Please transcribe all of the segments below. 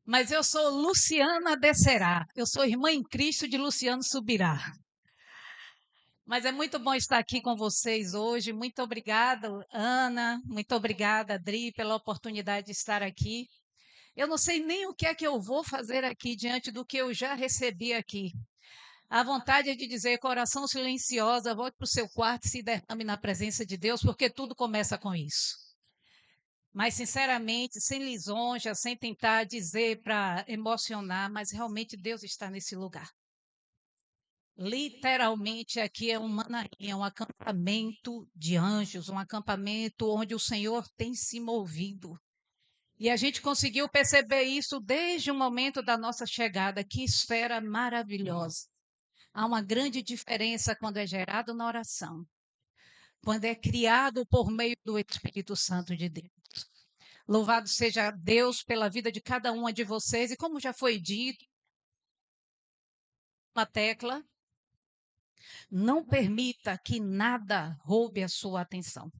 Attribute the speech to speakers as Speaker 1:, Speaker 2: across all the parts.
Speaker 1: Mas eu sou Luciana Descerá. Eu sou irmã em Cristo de Luciano Subirá. Mas é muito bom estar aqui com vocês hoje. Muito obrigada, Ana. Muito obrigada, Adri, pela oportunidade de estar aqui. Eu não sei nem o que é que eu vou fazer aqui diante do que eu já recebi aqui. A vontade é de dizer, coração silenciosa, volte para o seu quarto e se derrame na presença de Deus, porque tudo começa com isso. Mas, sinceramente, sem lisonja, sem tentar dizer para emocionar, mas realmente Deus está nesse lugar. Literalmente, aqui é um manaim, é um acampamento de anjos, um acampamento onde o Senhor tem se movido. E a gente conseguiu perceber isso desde o momento da nossa chegada. Que esfera maravilhosa. Há uma grande diferença quando é gerado na oração, quando é criado por meio do Espírito Santo de Deus. Louvado seja Deus pela vida de cada uma de vocês. E como já foi dito, uma tecla, não permita que nada roube a sua atenção.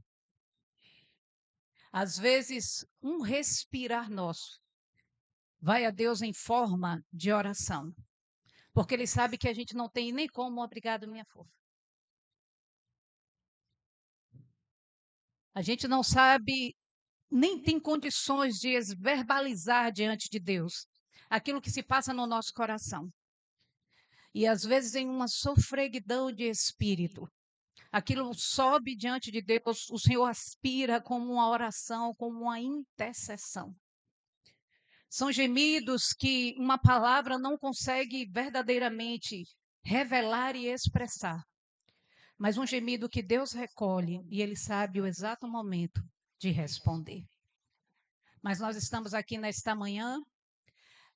Speaker 1: Às vezes, um respirar nosso vai a Deus em forma de oração, porque Ele sabe que a gente não tem nem como, obrigado, minha fofa. A gente não sabe, nem tem condições de verbalizar diante de Deus aquilo que se passa no nosso coração. E às vezes em uma sofreguidão de espírito, aquilo sobe diante de Deus, o Senhor aspira como uma oração, como uma intercessão. São gemidos que uma palavra não consegue verdadeiramente revelar e expressar. Mas um gemido que Deus recolhe e Ele sabe o exato momento de responder. Mas nós estamos aqui nesta manhã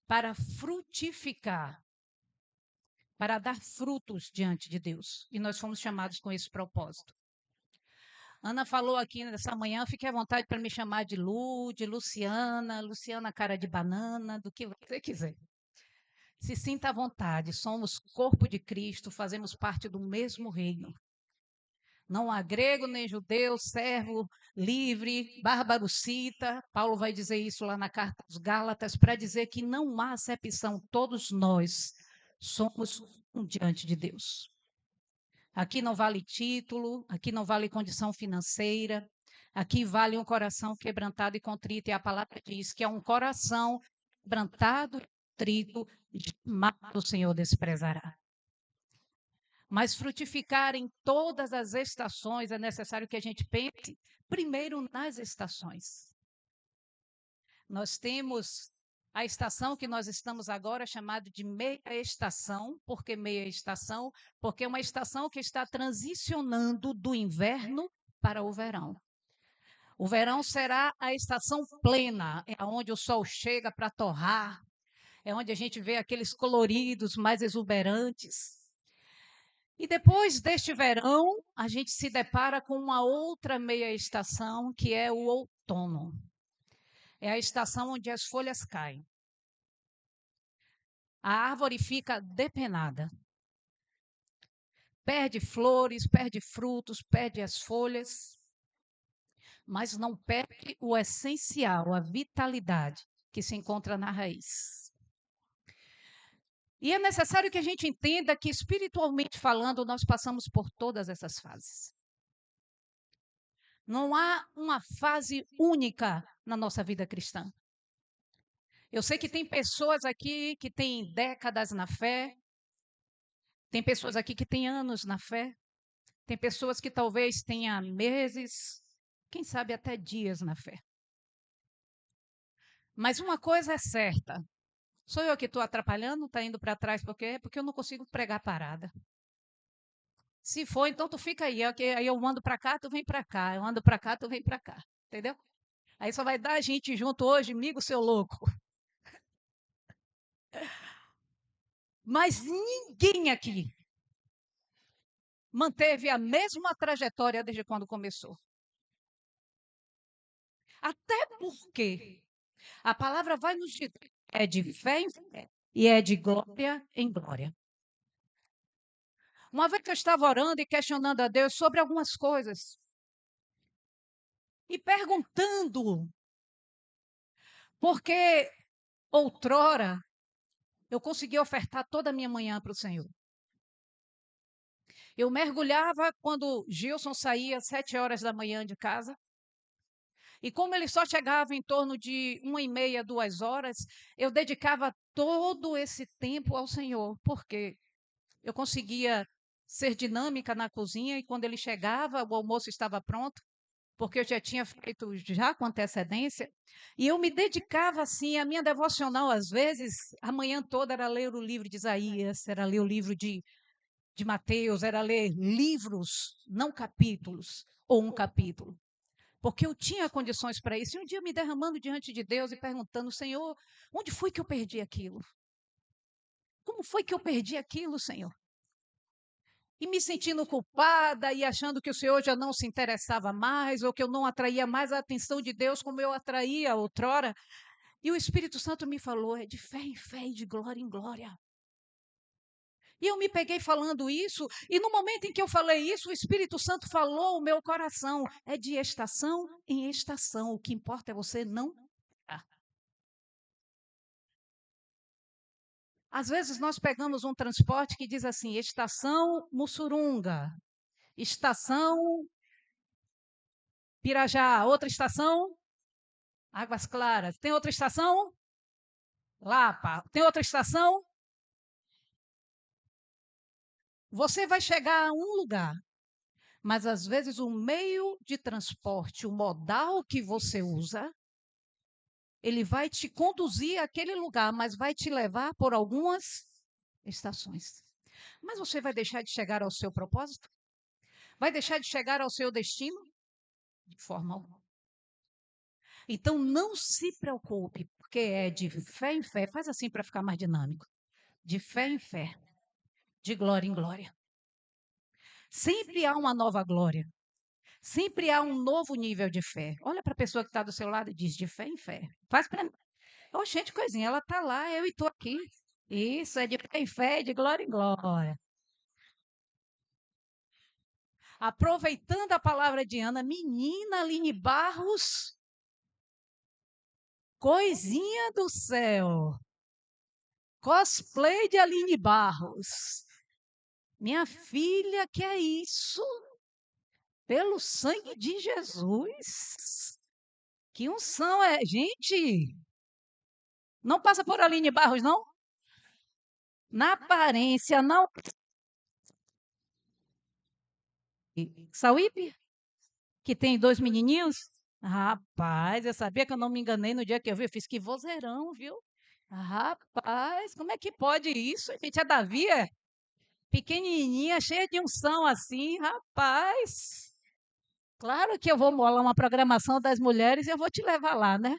Speaker 1: para frutificar, para dar frutos diante de Deus. E nós fomos chamados com esse propósito. Ana falou aqui nessa manhã, fique à vontade para me chamar de Lu, de Luciana, Luciana cara de banana, do que você quiser. Se sinta à vontade, somos corpo de Cristo, fazemos parte do mesmo reino. Não há grego nem judeu, servo, livre, bárbaro, cita. Paulo vai dizer isso lá na carta aos Gálatas, para dizer que não há acepção, todos nós somos um diante de Deus. Aqui não vale título, aqui não vale condição financeira, aqui vale um coração quebrantado e contrito, e a palavra diz que é um coração quebrantado e contrito, jamais o Senhor desprezará. Mas frutificar em todas as estações, é necessário que a gente pense primeiro nas estações. Nós temos a estação que nós estamos agora chamada de meia estação. Por que meia estação? Porque é uma estação que está transicionando do inverno para o verão. O verão será a estação plena, é onde o sol chega para torrar, é onde a gente vê aqueles coloridos mais exuberantes. E depois deste verão, a gente se depara com uma outra meia estação, que é o outono. É a estação onde as folhas caem. A árvore fica depenada. Perde flores, perde frutos, perde as folhas, mas não perde o essencial, a vitalidade que se encontra na raiz. E é necessário que a gente entenda que, espiritualmente falando, nós passamos por todas essas fases. Não há uma fase única na nossa vida cristã. Eu sei que tem pessoas aqui que têm décadas na fé, tem pessoas aqui que têm anos na fé, tem pessoas que talvez tenham meses, quem sabe até dias na fé. Mas uma coisa é certa, sou eu que estou atrapalhando, está indo para trás por quê? Porque eu não consigo pregar parada. Se for, então tu fica aí, aí eu ando para cá, tu vem para cá, eu ando para cá, tu vem para cá, entendeu? Aí só vai dar a gente junto hoje, amigo seu louco. Mas ninguém aqui manteve a mesma trajetória desde quando começou. Até porque a palavra vai nos dizer, é de fé em fé e é de glória em glória. Uma vez que eu estava orando e questionando a Deus sobre algumas coisas, e perguntando, porque Outrora, eu conseguia ofertar toda a minha manhã para o Senhor. Eu mergulhava quando Gilson saía às 7 horas da manhã de casa. E como ele só chegava em torno de 1h30, 2 horas, eu dedicava todo esse tempo ao Senhor. Por quê? Eu conseguia ser dinâmica na cozinha e quando ele chegava, o almoço estava pronto, porque eu já tinha feito já com antecedência. E eu me dedicava assim, a minha devocional, às vezes, a manhã toda era ler o livro de Isaías, era ler o livro de Mateus, era ler livros, não capítulos, ou um capítulo. Porque eu tinha condições para isso. E um dia me derramando diante de Deus e perguntando, Senhor, onde foi que eu perdi aquilo? Como foi que eu perdi aquilo, Senhor? E me sentindo culpada e achando que o Senhor já não se interessava mais, ou que eu não atraía mais a atenção de Deus como eu atraía outrora. E o Espírito Santo me falou, é de fé em fé e de glória em glória. E eu me peguei falando isso, e no momento em que eu falei isso, o Espírito Santo falou o meu coração. É de estação em estação. O que importa é você não parar. Às vezes nós pegamos um transporte que diz assim, estação Mussurunga, estação Pirajá, outra estação Águas Claras, tem outra estação Lapa, tem outra estação. Você vai chegar a um lugar, mas às vezes o meio de transporte, o modal que você usa, ele vai te conduzir àquele lugar, mas vai te levar por algumas estações. Mas você vai deixar de chegar ao seu propósito? Vai deixar de chegar ao seu destino? De forma alguma. Então, não se preocupe, porque é de fé em fé. Faz assim para ficar mais dinâmico. De fé em fé, de glória em glória. Sempre há uma nova glória. Sempre há um novo nível de fé. Olha para a pessoa que está do seu lado e diz: de fé em fé. Faz para mim. Oh, gente, coisinha, ela está lá, eu estou aqui. Isso, é de fé em fé, de glória em glória. Aproveitando a palavra de Ana, menina Aline Barros, coisinha do céu. Cosplay de Aline Barros. Minha filha, que é isso? Pelo sangue de Jesus. Que unção é? Gente, não passa por Aline Barros, não? Na aparência, não. Sauípe, que tem 2 menininhos? Rapaz, eu sabia que eu não me enganei no dia que eu vi. Eu fiz que vozeirão, viu? Rapaz, como é que pode isso? Gente, a Davi é pequenininha, cheia de unção assim, rapaz. Claro que eu vou molar uma programação das mulheres e eu vou te levar lá, né?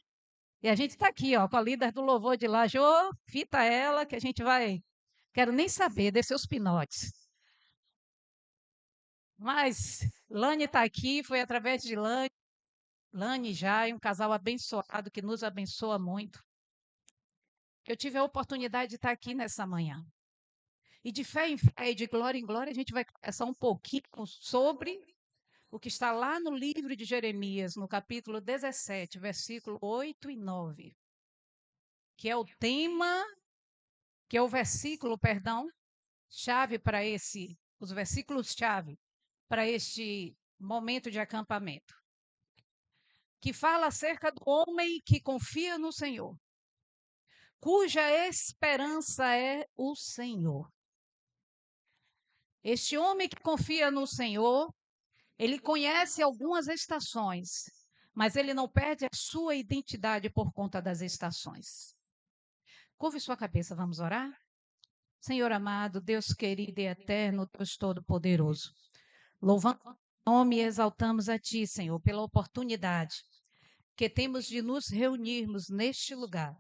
Speaker 1: E a gente está aqui, ó, com a líder do louvor de lá. Jô, fita ela que a gente vai. Quero nem saber, dê seus pinotes. Mas Lani está aqui, foi através de Lani. Lani já é um casal abençoado que nos abençoa muito. Eu tive a oportunidade de estar aqui nessa manhã. E de fé em fé e de glória em glória, a gente vai conversar um pouquinho sobre o que está lá no livro de Jeremias, no capítulo 17, versículo 8 e 9, que é o tema, que é o versículo, perdão, chave para os versículos-chave para este momento de acampamento, que fala acerca do homem que confia no Senhor, cuja esperança é o Senhor. Este homem que confia no Senhor, ele conhece algumas estações, mas ele não perde a sua identidade por conta das estações. Curve sua cabeça, vamos orar? Senhor amado, Deus querido e eterno, Deus todo-poderoso. Louvamos o nome e exaltamos a Ti, Senhor, pela oportunidade que temos de nos reunirmos neste lugar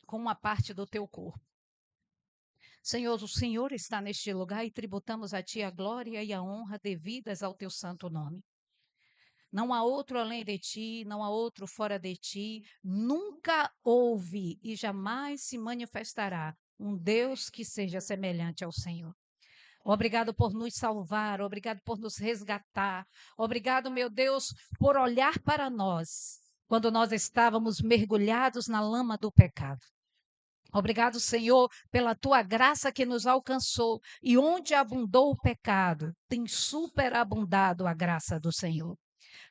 Speaker 1: com uma parte do Teu corpo. Senhor, o Senhor está neste lugar e tributamos a Ti a glória e a honra devidas ao Teu santo nome. Não há outro além de Ti, não há outro fora de Ti. Nunca houve e jamais se manifestará um Deus que seja semelhante ao Senhor. Obrigado por nos salvar, obrigado por nos resgatar. Obrigado, meu Deus, por olhar para nós, quando nós estávamos mergulhados na lama do pecado. Obrigado, Senhor, pela tua graça que nos alcançou. E onde abundou o pecado, tem superabundado a graça do Senhor.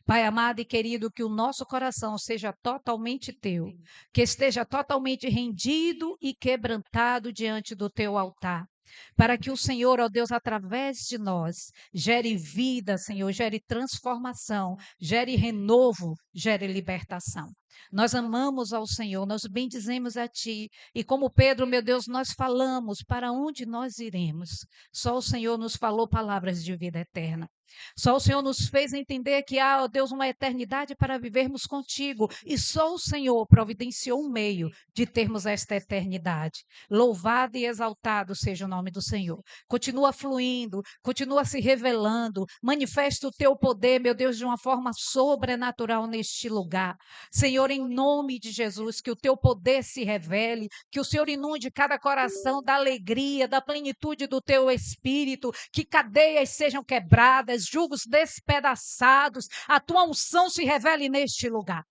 Speaker 1: Pai amado e querido, que o nosso coração seja totalmente teu, que esteja totalmente rendido e quebrantado diante do teu altar. Para que o Senhor, ó Deus, através de nós, gere vida, Senhor, gere transformação, gere renovo, gere libertação. Nós amamos ao Senhor, nós bendizemos a Ti. E como Pedro, meu Deus, nós falamos para onde nós iremos. Só o Senhor nos falou palavras de vida eterna. Só o Senhor nos fez entender que há, ó Deus, uma eternidade para vivermos contigo. E só o Senhor providenciou um meio de termos esta eternidade. Louvado e exaltado seja o nome do Senhor. Continua fluindo, continua se revelando. Manifesta o teu poder, meu Deus, de uma forma sobrenatural neste lugar. Senhor, em nome de Jesus, que o teu poder se revele, que o Senhor inunde cada coração da alegria, da plenitude do teu espírito, que cadeias sejam quebradas, julgos despedaçados, a tua unção se revele neste lugar.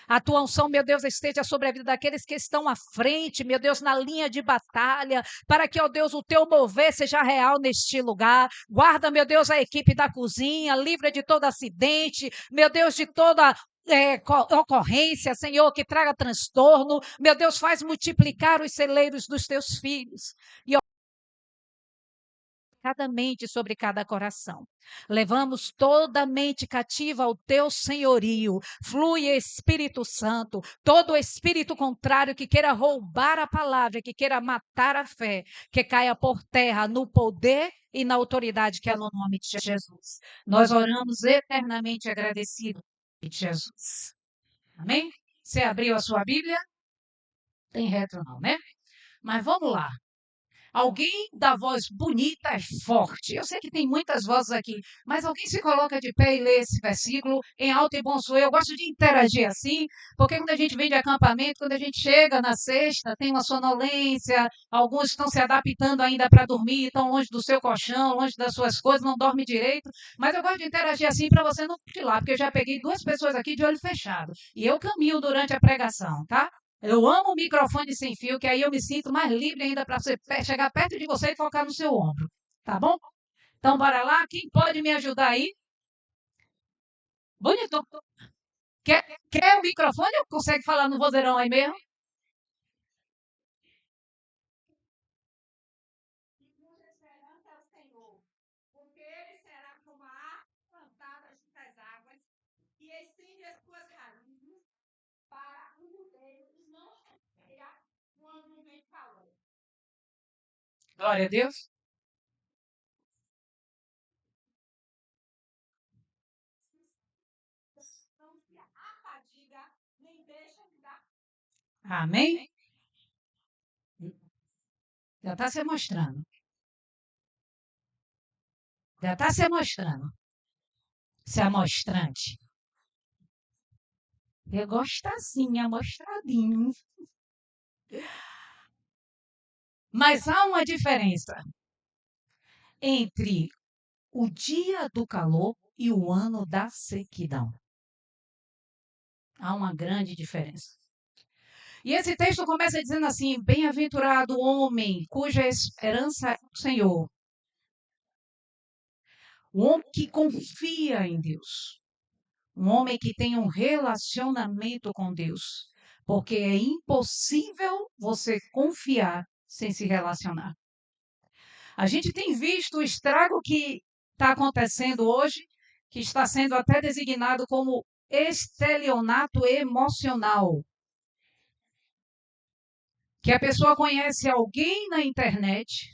Speaker 1: A tua unção, meu Deus, esteja sobre a vida daqueles que estão à frente, meu Deus, na linha de batalha, para que, ó Deus, o teu mover seja real neste lugar. Guarda, meu Deus, a equipe da cozinha, livra de todo acidente, meu Deus, de toda ocorrência, Senhor, que traga transtorno. Meu Deus, faz multiplicar os celeiros dos teus filhos. E cada mente sobre cada coração. Levamos toda a mente cativa ao teu senhorio. Flui, Espírito Santo. Todo espírito contrário que queira roubar a palavra, que queira matar a fé, que caia por terra no poder e na autoridade que é no nome de Jesus. Nós oramos eternamente agradecidos de Jesus. Amém? Você abriu a sua Bíblia? Tem retro não, né? Mas vamos lá. Alguém da voz bonita é forte. Eu sei que tem muitas vozes aqui, mas alguém se coloca de pé e lê esse versículo em alto e bom som. Eu gosto de interagir assim, porque quando a gente vem de acampamento, quando a gente chega na sexta, tem uma sonolência, alguns estão se adaptando ainda para dormir, estão longe do seu colchão, longe das suas coisas, não dorme direito. Mas eu gosto de interagir assim para você não cochilar, porque eu já peguei duas pessoas aqui de olho fechado. E eu caminho durante a pregação, tá? Eu amo o microfone sem fio, que aí eu me sinto mais livre ainda para você chegar perto de você e focar no seu ombro. Tá bom? Então, bora lá. Quem pode me ajudar aí? Bonito. Quer o microfone ou consegue falar no vozeirão aí mesmo? Porque ele será como a árvore plantada junto às águas e estende as suas raízes para o rodeio e não receia quando vem calor. Glória a Deus. Não se afadiga, nem deixa de dar. Amém? Já está se mostrando. Já está se mostrando. Se amostrante. Eu gosto assim, amostradinho. Mas há uma diferença entre o dia do calor e o ano da sequidão. Há uma grande diferença. E esse texto começa dizendo assim: bem-aventurado o homem cuja esperança é o Senhor. O homem que confia em Deus. Um homem que tem um relacionamento com Deus. Porque é impossível você confiar sem se relacionar. A gente tem visto o estrago que está acontecendo hoje, que está sendo até designado como estelionato emocional. Que a pessoa conhece alguém na internet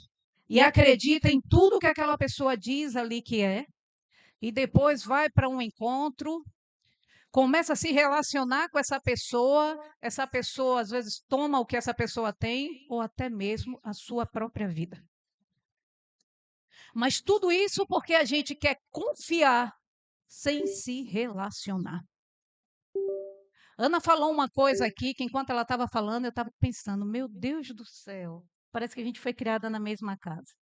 Speaker 1: e acredita em tudo que aquela pessoa diz ali que é, e depois vai para um encontro, começa a se relacionar com essa pessoa às vezes toma o que essa pessoa tem, ou até mesmo a sua própria vida. Mas tudo isso porque a gente quer confiar sem se relacionar. Ana falou uma coisa aqui que enquanto ela estava falando, eu estava pensando, meu Deus do céu, parece que a gente foi criada na mesma casa.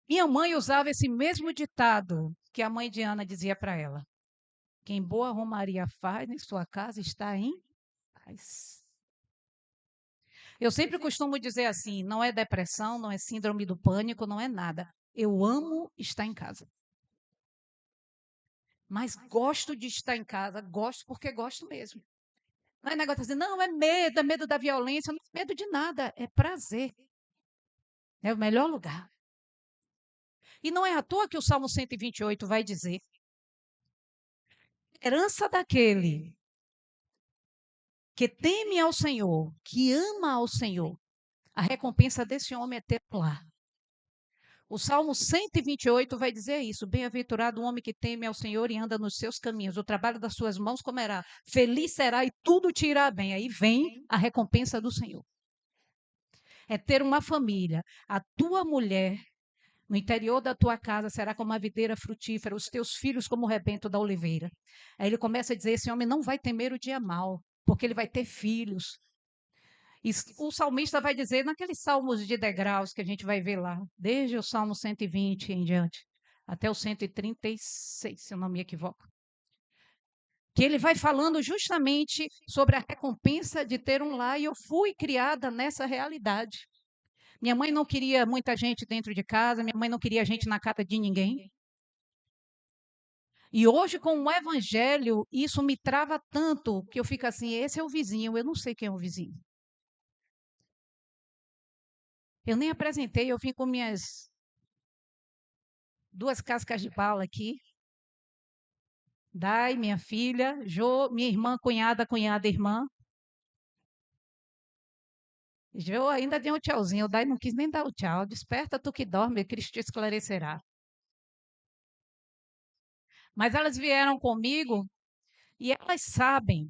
Speaker 1: Minha mãe usava esse mesmo ditado que a mãe de Ana dizia para ela. Quem boa romaria faz em sua casa está em paz. Eu sempre costumo dizer assim: não é depressão, não é síndrome do pânico, não é nada. Eu amo estar em casa. Mas gosto de estar em casa, gosto porque gosto mesmo. Não é negócio assim, não, é medo da violência, não é medo de nada, é prazer. É o melhor lugar. E não é à toa que o Salmo 128 vai dizer: herança daquele que teme ao Senhor, que ama ao Senhor, a recompensa desse homem é ter lá. O Salmo 128 vai dizer isso: bem-aventurado o homem que teme ao Senhor e anda nos seus caminhos, o trabalho das suas mãos comerá, feliz será e tudo te irá bem. Aí vem a recompensa do Senhor. É ter uma família, a tua mulher no interior da tua casa será como uma videira frutífera, os teus filhos como o rebento da oliveira. Aí ele começa a dizer: esse homem não vai temer o dia mau, porque ele vai ter filhos. E o salmista vai dizer, naqueles salmos de degraus que a gente vai ver lá, desde o Salmo 120 em diante, até o 136, se eu não me equivoco, que ele vai falando justamente sobre a recompensa de ter um lar, e eu fui criada nessa realidade. Minha mãe não queria muita gente dentro de casa, minha mãe não queria gente na casa de ninguém. E hoje, com o evangelho, isso me trava tanto que eu fico assim: esse é o vizinho, eu não sei quem é o vizinho. Eu nem apresentei, eu vim com minhas 2 cascas de pau aqui. Dai, minha filha, Jo, minha irmã, cunhada, irmã. Jo ainda deu um tchauzinho, o Dai não quis nem dar o tchau. Desperta tu que dorme, Cristo te esclarecerá. Mas elas vieram comigo e elas sabem.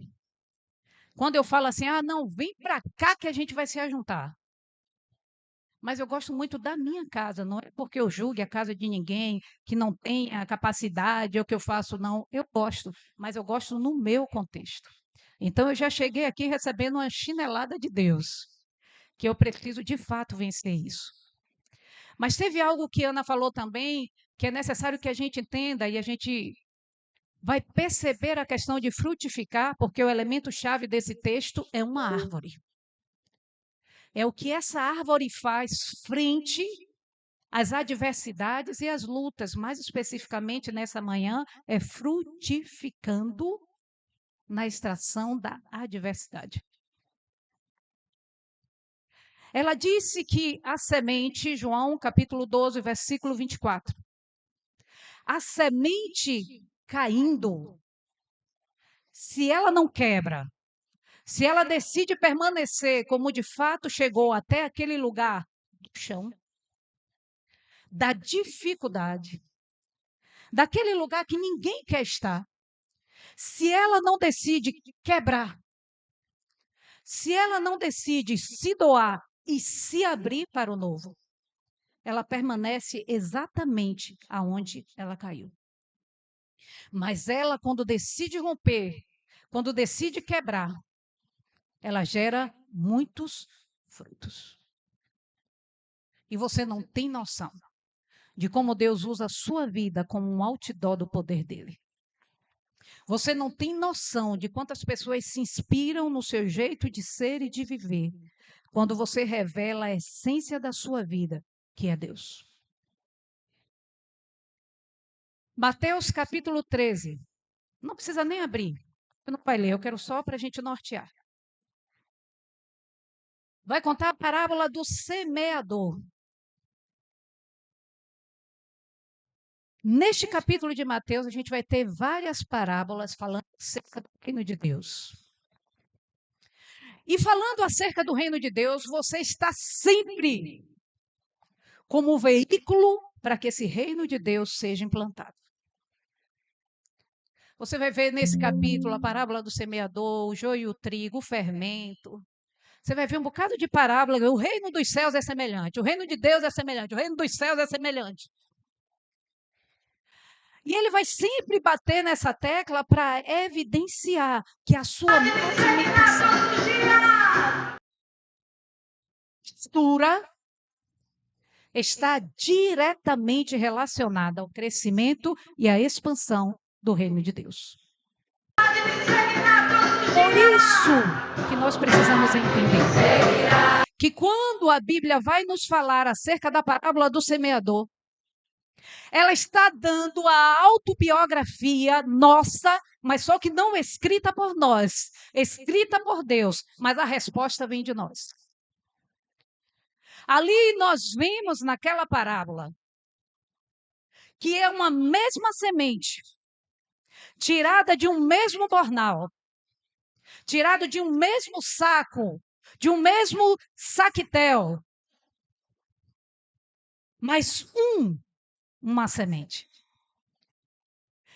Speaker 1: Quando eu falo assim: ah, não, vem para cá que a gente vai se ajuntar. Mas eu gosto muito da minha casa, não é porque eu julgue a casa de ninguém, que não tenha capacidade ou que eu faço, não. Eu gosto, mas eu gosto no meu contexto. Então eu já cheguei aqui recebendo uma chinelada de Deus, que eu preciso de fato vencer isso. Mas teve algo que Ana falou também, que é necessário que a gente entenda e a gente vai perceber a questão de frutificar, porque o elemento-chave desse texto é uma árvore. É o que essa árvore faz frente às adversidades e às lutas, mais especificamente nessa manhã, é frutificando na extração da adversidade. Ela disse que a semente, João capítulo 12, versículo 24, a semente caindo, se ela não quebra, se ela decide permanecer como de fato chegou até aquele lugar do chão, da dificuldade, daquele lugar que ninguém quer estar, se ela não decide quebrar, se ela não decide se doar e se abrir para o novo, ela permanece exatamente aonde ela caiu. Mas ela, quando decide romper, quando decide quebrar, ela gera muitos frutos. E você não tem noção de como Deus usa a sua vida como um outdoor do poder dele. Você não tem noção de quantas pessoas se inspiram no seu jeito de ser e de viver, quando você revela a essência da sua vida, que é Deus. Mateus capítulo 13. Não precisa nem abrir. Você não vai ler, eu quero só para a gente nortear. Vai contar a parábola do semeador. Neste capítulo de Mateus, a gente vai ter várias parábolas falando acerca do reino de Deus. E falando acerca do reino de Deus, você está sempre como veículo para que esse reino de Deus seja implantado. Você vai ver nesse capítulo a parábola do semeador, o joio e o trigo, o fermento. Você vai ver um bocado de parábola. O reino dos céus é semelhante, o reino de Deus é semelhante, o reino dos céus é semelhante. E ele vai sempre bater nessa tecla para evidenciar que a sua movimentação está diretamente relacionada ao crescimento e à expansão do reino de Deus. Por isso que nós precisamos entender que quando a Bíblia vai nos falar acerca da parábola do semeador, ela está dando a autobiografia nossa, mas só que não escrita por nós, escrita por Deus, mas a resposta vem de nós. Ali nós vimos naquela parábola que é uma mesma semente, tirada de um mesmo bornal, tirada de um mesmo saco, de um mesmo saquetel, mas uma semente.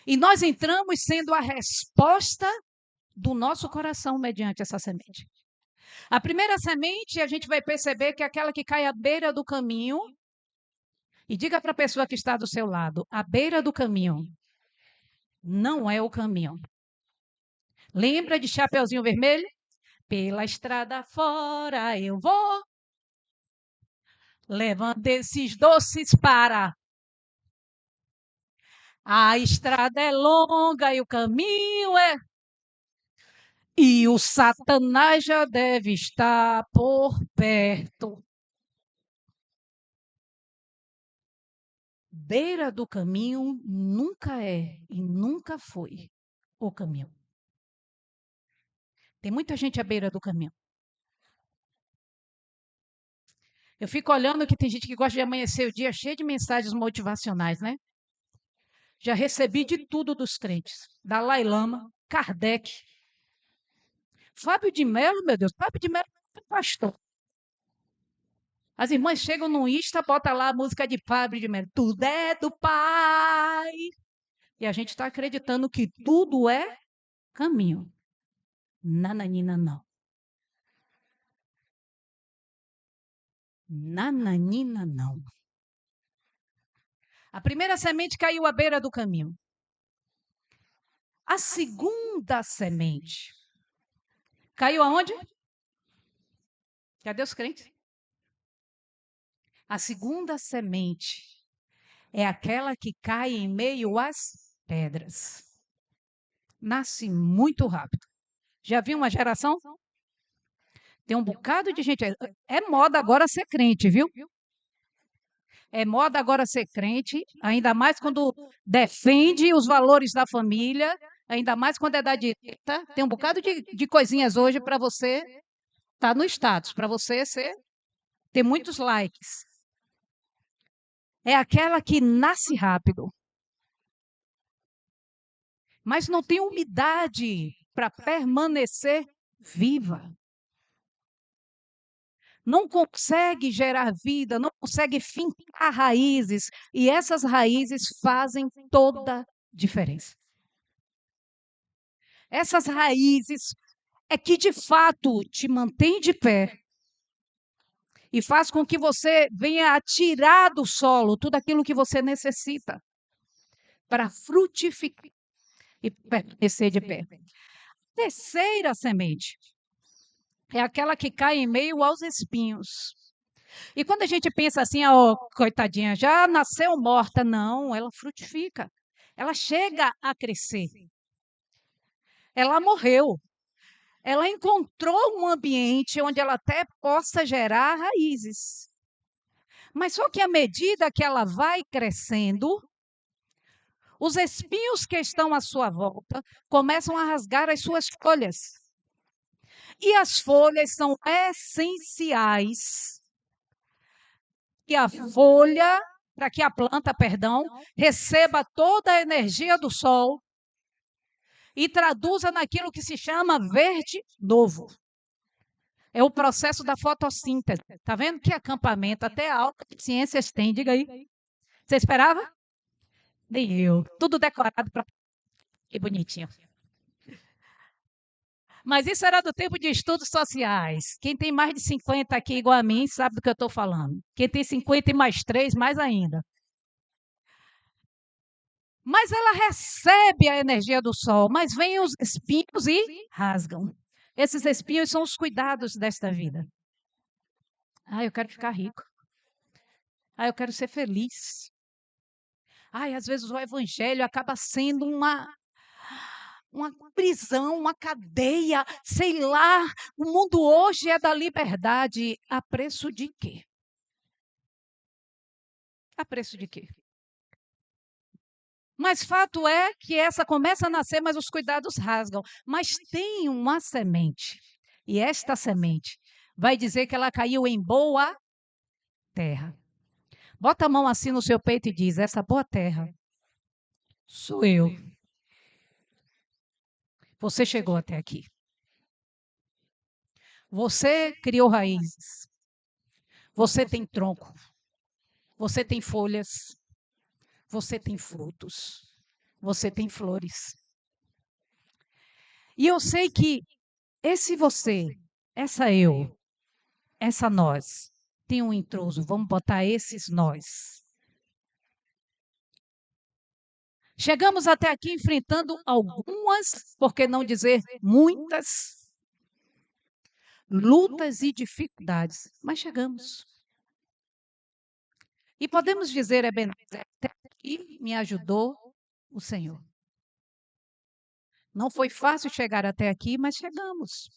Speaker 1: E nós entramos sendo a resposta do nosso coração mediante essa semente. A primeira semente, a gente vai perceber que é aquela que cai à beira do caminho. E diga para a pessoa que está do seu lado, à beira do caminho não é o caminho. Lembra de Chapeuzinho Vermelho? Pela estrada fora eu vou, levando esses doces para. A estrada é longa e o caminho é. E o Satanás já deve estar por perto. Beira do caminho nunca é e nunca foi o caminho. Tem muita gente à beira do caminho. Eu fico olhando que tem gente que gosta de amanhecer o dia cheio de mensagens motivacionais, né? Já recebi de tudo dos crentes. Dalai Lama, Kardec. Fábio de Mello, meu Deus, Fábio de Mello é pastor. As irmãs chegam no Insta, bota lá a música de Fábio de Mello. Tudo é do Pai. E a gente está acreditando que tudo é caminho. Nananina, não. Nananina, não. A primeira semente caiu à beira do caminho. A segunda semente caiu aonde? Cadê os crentes? A segunda semente é aquela que cai em meio às pedras. Nasce muito rápido. Já viu uma geração? Tem um bocado de gente. É moda agora ser crente, viu? É moda agora ser crente, ainda mais quando defende os valores da família, ainda mais quando é da direita. Tem um bocado de coisinhas hoje para você estar no status, para você ter muitos likes. É aquela que nasce rápido, mas não tem umidade para permanecer viva. Não consegue gerar vida, não consegue fincar raízes, e essas raízes fazem toda a diferença. Essas raízes é que de fato te mantém de pé e faz com que você venha a tirar do solo tudo aquilo que você necessita para frutificar e permanecer de pé. Terceira semente é aquela que cai em meio aos espinhos. E quando a gente pensa assim, ó, coitadinha, já nasceu morta. Não, ela frutifica. Ela chega a crescer. Ela morreu. Ela encontrou um ambiente onde ela até possa gerar raízes. Mas só que à medida que ela vai crescendo, os espinhos que estão à sua volta começam a rasgar as suas folhas. E as folhas são essenciais que a folha, para que a planta, perdão, receba toda a energia do sol e traduza naquilo que se chama verde novo. É o processo da fotossíntese. Está vendo que acampamento até a aula de ciências tem? Diga aí. Você esperava? Nem eu. Tudo decorado para... Que bonitinho. Mas isso era do tempo de estudos sociais. Quem tem mais de 50 aqui igual a mim sabe do que eu estou falando. Quem tem 50 e mais 3, mais ainda. Mas ela recebe a energia do sol, mas vêm os espinhos e rasgam. Esses espinhos são os cuidados desta vida. Ah, eu quero ficar rico. Ah, eu quero ser feliz. Ah, às vezes o evangelho acaba sendo uma prisão, uma cadeia, sei lá. O mundo hoje é da liberdade. A preço de quê? A preço de quê? Mas fato é que essa começa a nascer, mas os cuidados rasgam. Mas tem uma semente. E esta semente vai dizer que ela caiu em boa terra. Bota a mão assim no seu peito e diz: essa boa terra sou eu. Você chegou até aqui. Você criou raízes. Você tem tronco. Você tem folhas. Você tem frutos. Você tem flores. E eu sei que esse você, essa eu, essa nós, tem um intruso. Vamos botar esses nós. Chegamos até aqui enfrentando algumas, por que não dizer muitas, lutas e dificuldades, mas chegamos. E podemos dizer, Ebenezer, até aqui me ajudou o Senhor. Não foi fácil chegar até aqui, mas chegamos.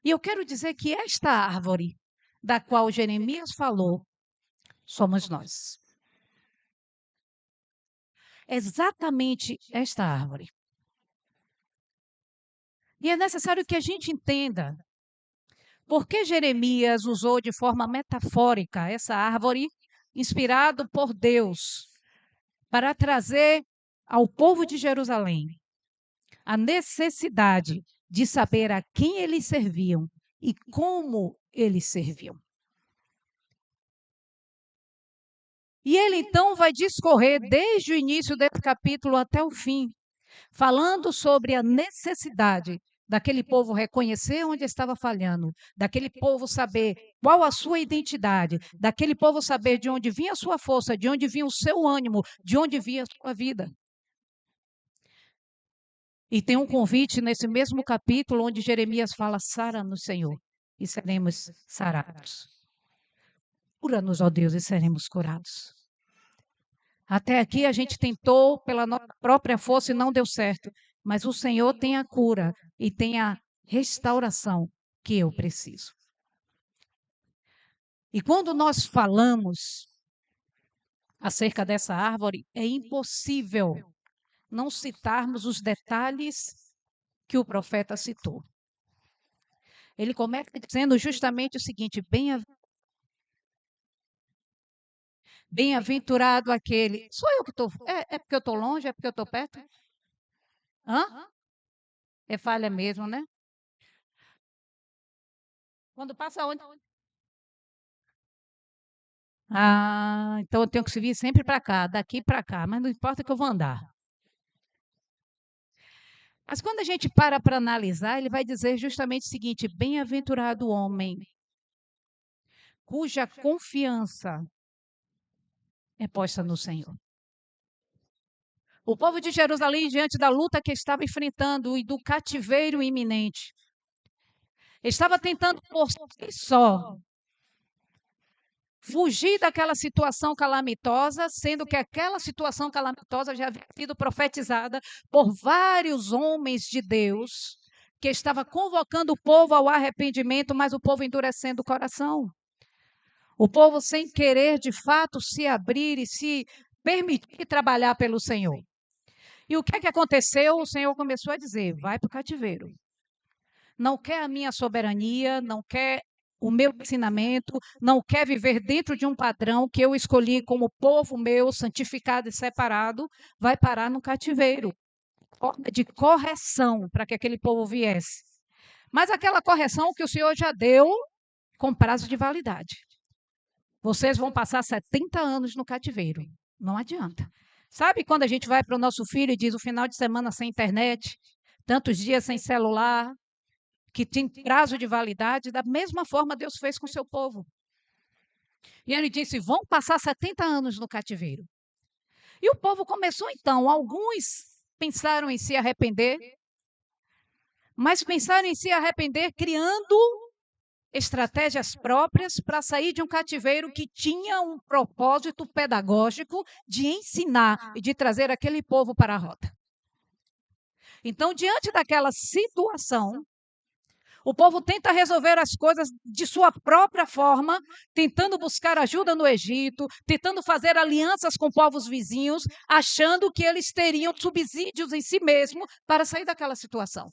Speaker 1: E eu quero dizer que esta árvore, da qual Jeremias falou, somos nós. Exatamente esta árvore. E é necessário que a gente entenda por que Jeremias usou de forma metafórica essa árvore, inspirado por Deus, para trazer ao povo de Jerusalém a necessidade de saber a quem eles serviam e como eles serviam. E ele então vai discorrer desde o início desse capítulo até o fim, falando sobre a necessidade daquele povo reconhecer onde estava falhando, daquele povo saber qual a sua identidade, daquele povo saber de onde vinha a sua força, de onde vinha o seu ânimo, de onde vinha a sua vida. E tem um convite nesse mesmo capítulo onde Jeremias fala: sara no Senhor e seremos sarados. Cura-nos, ó Deus, e seremos curados. Até aqui a gente tentou pela nossa própria força e não deu certo. Mas o Senhor tem a cura e tem a restauração que eu preciso. E quando nós falamos acerca dessa árvore, é impossível não citarmos os detalhes que o profeta citou. Ele começa dizendo justamente o seguinte: bem-aventurado aquele. Sou eu que estou. É porque eu estou longe? É porque eu estou perto? Hã? É falha mesmo, né? Quando passa onde? Ah, então eu tenho que vir sempre para cá, daqui para cá, mas não importa que eu vou andar. Mas quando a gente para analisar, ele vai dizer justamente o seguinte: bem-aventurado o homem cuja confiança é posta no Senhor. O povo de Jerusalém, diante da luta que estava enfrentando e do cativeiro iminente, estava tentando por si só fugir daquela situação calamitosa, sendo que aquela situação calamitosa já havia sido profetizada por vários homens de Deus, que estava convocando o povo ao arrependimento, mas o povo endurecendo o coração. O povo sem querer, de fato, se abrir e se permitir trabalhar pelo Senhor. E o que é que aconteceu? O Senhor começou a dizer: vai para o cativeiro. Não quer a minha soberania, não quer o meu ensinamento, não quer viver dentro de um padrão que eu escolhi como povo meu, santificado e separado, vai parar no cativeiro. Forma de correção para que aquele povo viesse. Mas aquela correção que o Senhor já deu com prazo de validade. Vocês vão passar 70 anos no cativeiro. Não adianta. Sabe quando a gente vai para o nosso filho e diz o final de semana sem internet, tantos dias sem celular, que tem prazo de validade? Da mesma forma Deus fez com o seu povo. E ele disse: vão passar 70 anos no cativeiro. E o povo começou então, alguns pensaram em se arrepender, mas pensaram em se arrepender criando estratégias próprias para sair de um cativeiro que tinha um propósito pedagógico de ensinar e de trazer aquele povo para a rota. Então, diante daquela situação, o povo tenta resolver as coisas de sua própria forma, tentando buscar ajuda no Egito, tentando fazer alianças com povos vizinhos, achando que eles teriam subsídios em si mesmo para sair daquela situação.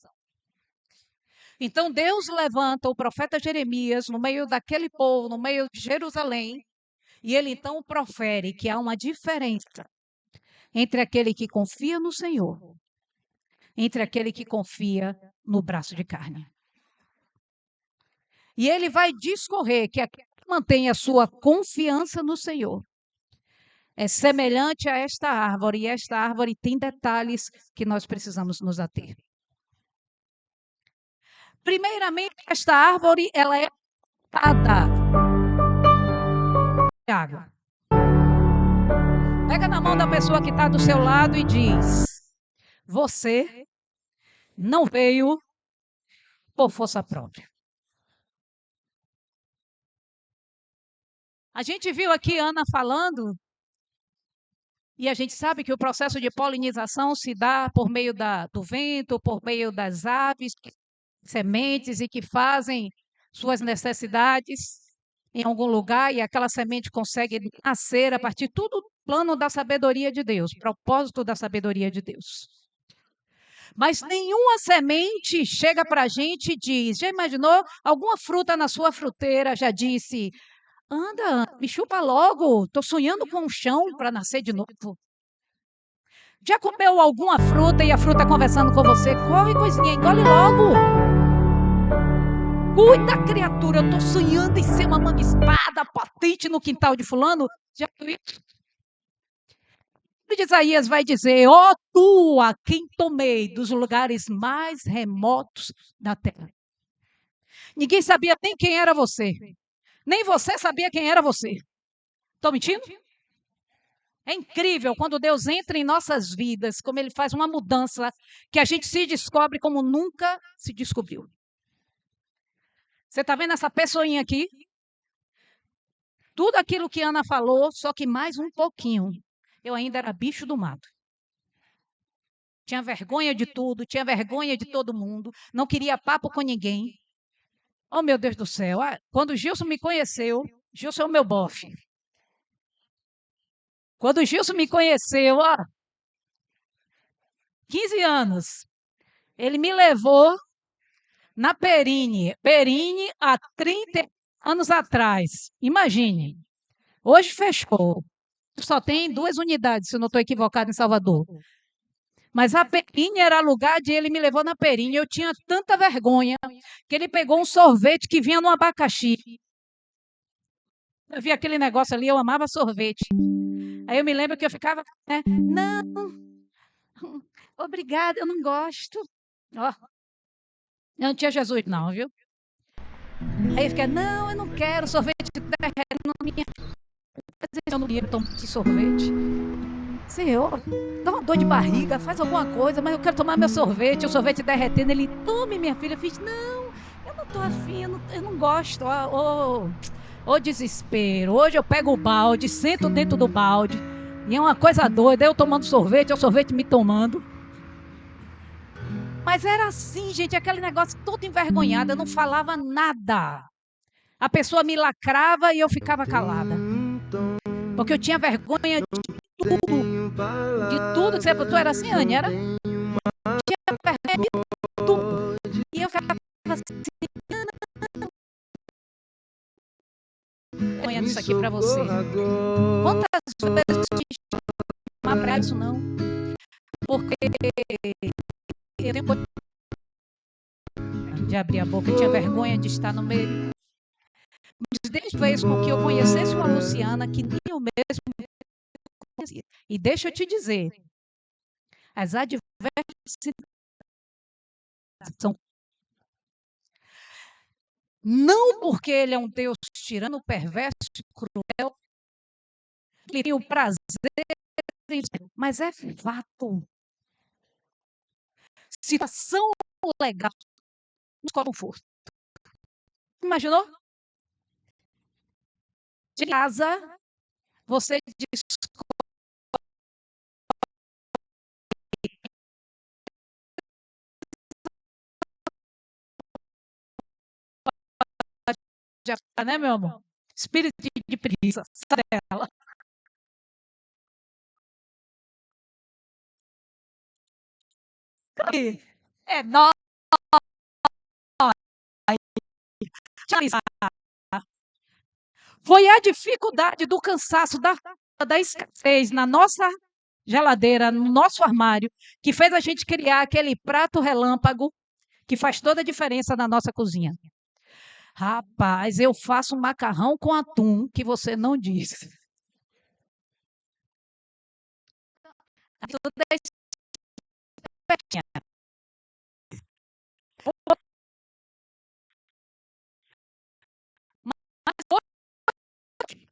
Speaker 1: Então Deus levanta o profeta Jeremias no meio daquele povo, no meio de Jerusalém, e ele então profere que há uma diferença entre aquele que confia no Senhor, entre aquele que confia no braço de carne. E ele vai discorrer que aquele que mantém a sua confiança no Senhor é semelhante a esta árvore, e esta árvore tem detalhes que nós precisamos nos ater. Primeiramente, esta árvore, ela é plantada de água. Pega na mão da pessoa que está do seu lado e diz: você não veio por força própria. A gente viu aqui Ana falando, e a gente sabe que o processo de polinização se dá por meio do vento, por meio das aves, sementes, e que fazem suas necessidades em algum lugar, e aquela semente consegue nascer a partir de tudo plano da sabedoria de Deus, propósito da sabedoria de Deus. Mas nenhuma semente chega para a gente e diz: já imaginou? Alguma fruta na sua fruteira já disse: anda, me chupa logo, estou sonhando com um chão para nascer de novo. Já comeu alguma fruta e a fruta conversando com você? Corre, coisinha, engole logo. Cuida, criatura, eu estou sonhando em ser uma manga-espada potente no quintal de fulano. Já viu isso? O de Isaías vai dizer: ó tu, a quem tomei dos lugares mais remotos da terra. Ninguém sabia nem quem era você. Nem você sabia quem era você. Estou mentindo? É incrível quando Deus entra em nossas vidas, como Ele faz uma mudança, que a gente se descobre como nunca se descobriu. Você está vendo essa pessoinha aqui? Tudo aquilo que Ana falou, só que mais um pouquinho. Eu ainda era bicho do mato. Tinha vergonha de tudo, tinha vergonha de todo mundo, não queria papo com ninguém. Oh, meu Deus do céu. Quando o Gilson me conheceu, Gilson é o meu bofe. Quando o Gilson me conheceu, 15 anos, ele me levou na Perine há 30 anos atrás. Imagine. Hoje fechou. Só tem 2 unidades, se eu não estou equivocado, em Salvador. Mas a Perine era lugar de ele me levou na Perine. Eu tinha tanta vergonha que ele pegou um sorvete que vinha no abacaxi. Eu vi aquele negócio ali, eu amava sorvete. Aí eu me lembro que eu ficava, né? Não, obrigada, eu não gosto. Ó, eu não tinha Jesus não, viu? Aí eu fiquei, não, eu não quero sorvete derretendo na minha... Eu não quero tomar esse sorvete. Senhor, dá uma dor de barriga, faz alguma coisa, mas eu quero tomar meu sorvete, o sorvete derretendo. Ele, tome, minha filha. Eu fiz, não, eu não estou afim, eu não gosto. Ô desespero. Hoje eu pego o balde, sento dentro do balde, e é uma coisa doida, eu tomando sorvete, o sorvete me tomando. Mas era assim, gente, aquele negócio todo envergonhado, eu não falava nada. A pessoa me lacrava e eu ficava calada. Porque eu tinha vergonha de tudo que você botou. Era assim, Anne, era? Tinha vergonha de tudo. E eu ficava assim, vergonha disso aqui pra você. Quantas vezes eu te chamar pra isso, não? Porque eu tenho de abrir a boca, eu tinha vergonha de estar no meio. Mas desde vez com que eu conhecesse uma Luciana, que nem eu mesmo conhecia. E deixa eu te dizer, as adversidades são não porque ele é um Deus tirano, perverso, cruel, ele tem o prazer, mas é fato. Situação legal nos conforto. Imaginou? De casa, você descobre já, né, meu amor? Espírito de preguiça, sai dela. É nós. Foi a dificuldade do cansaço, da escassez na nossa geladeira, no nosso armário, que fez a gente criar aquele prato relâmpago que faz toda a diferença na nossa cozinha. Rapaz, eu faço um macarrão com atum que você não disse. Tudo é espertinha.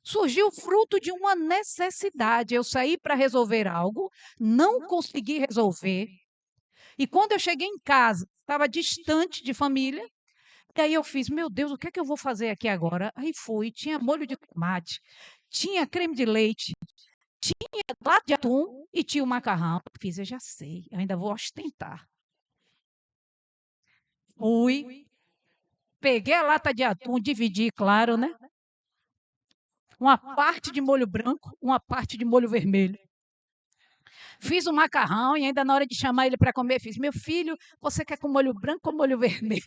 Speaker 1: Surgiu fruto de uma necessidade. Eu saí para resolver algo, não consegui resolver. E quando eu cheguei em casa, estava distante de família. E aí eu fiz, meu Deus, o que é que eu vou fazer aqui agora? Aí fui, tinha molho de tomate, tinha creme de leite, tinha lata de atum e tinha o macarrão. Eu fiz, eu já sei, eu ainda vou ostentar. Fui, peguei a lata de atum, dividi, claro, né? Uma parte de molho branco, uma parte de molho vermelho. Fiz o macarrão e ainda na hora de chamar ele para comer, fiz, meu filho, você quer com molho branco ou molho vermelho?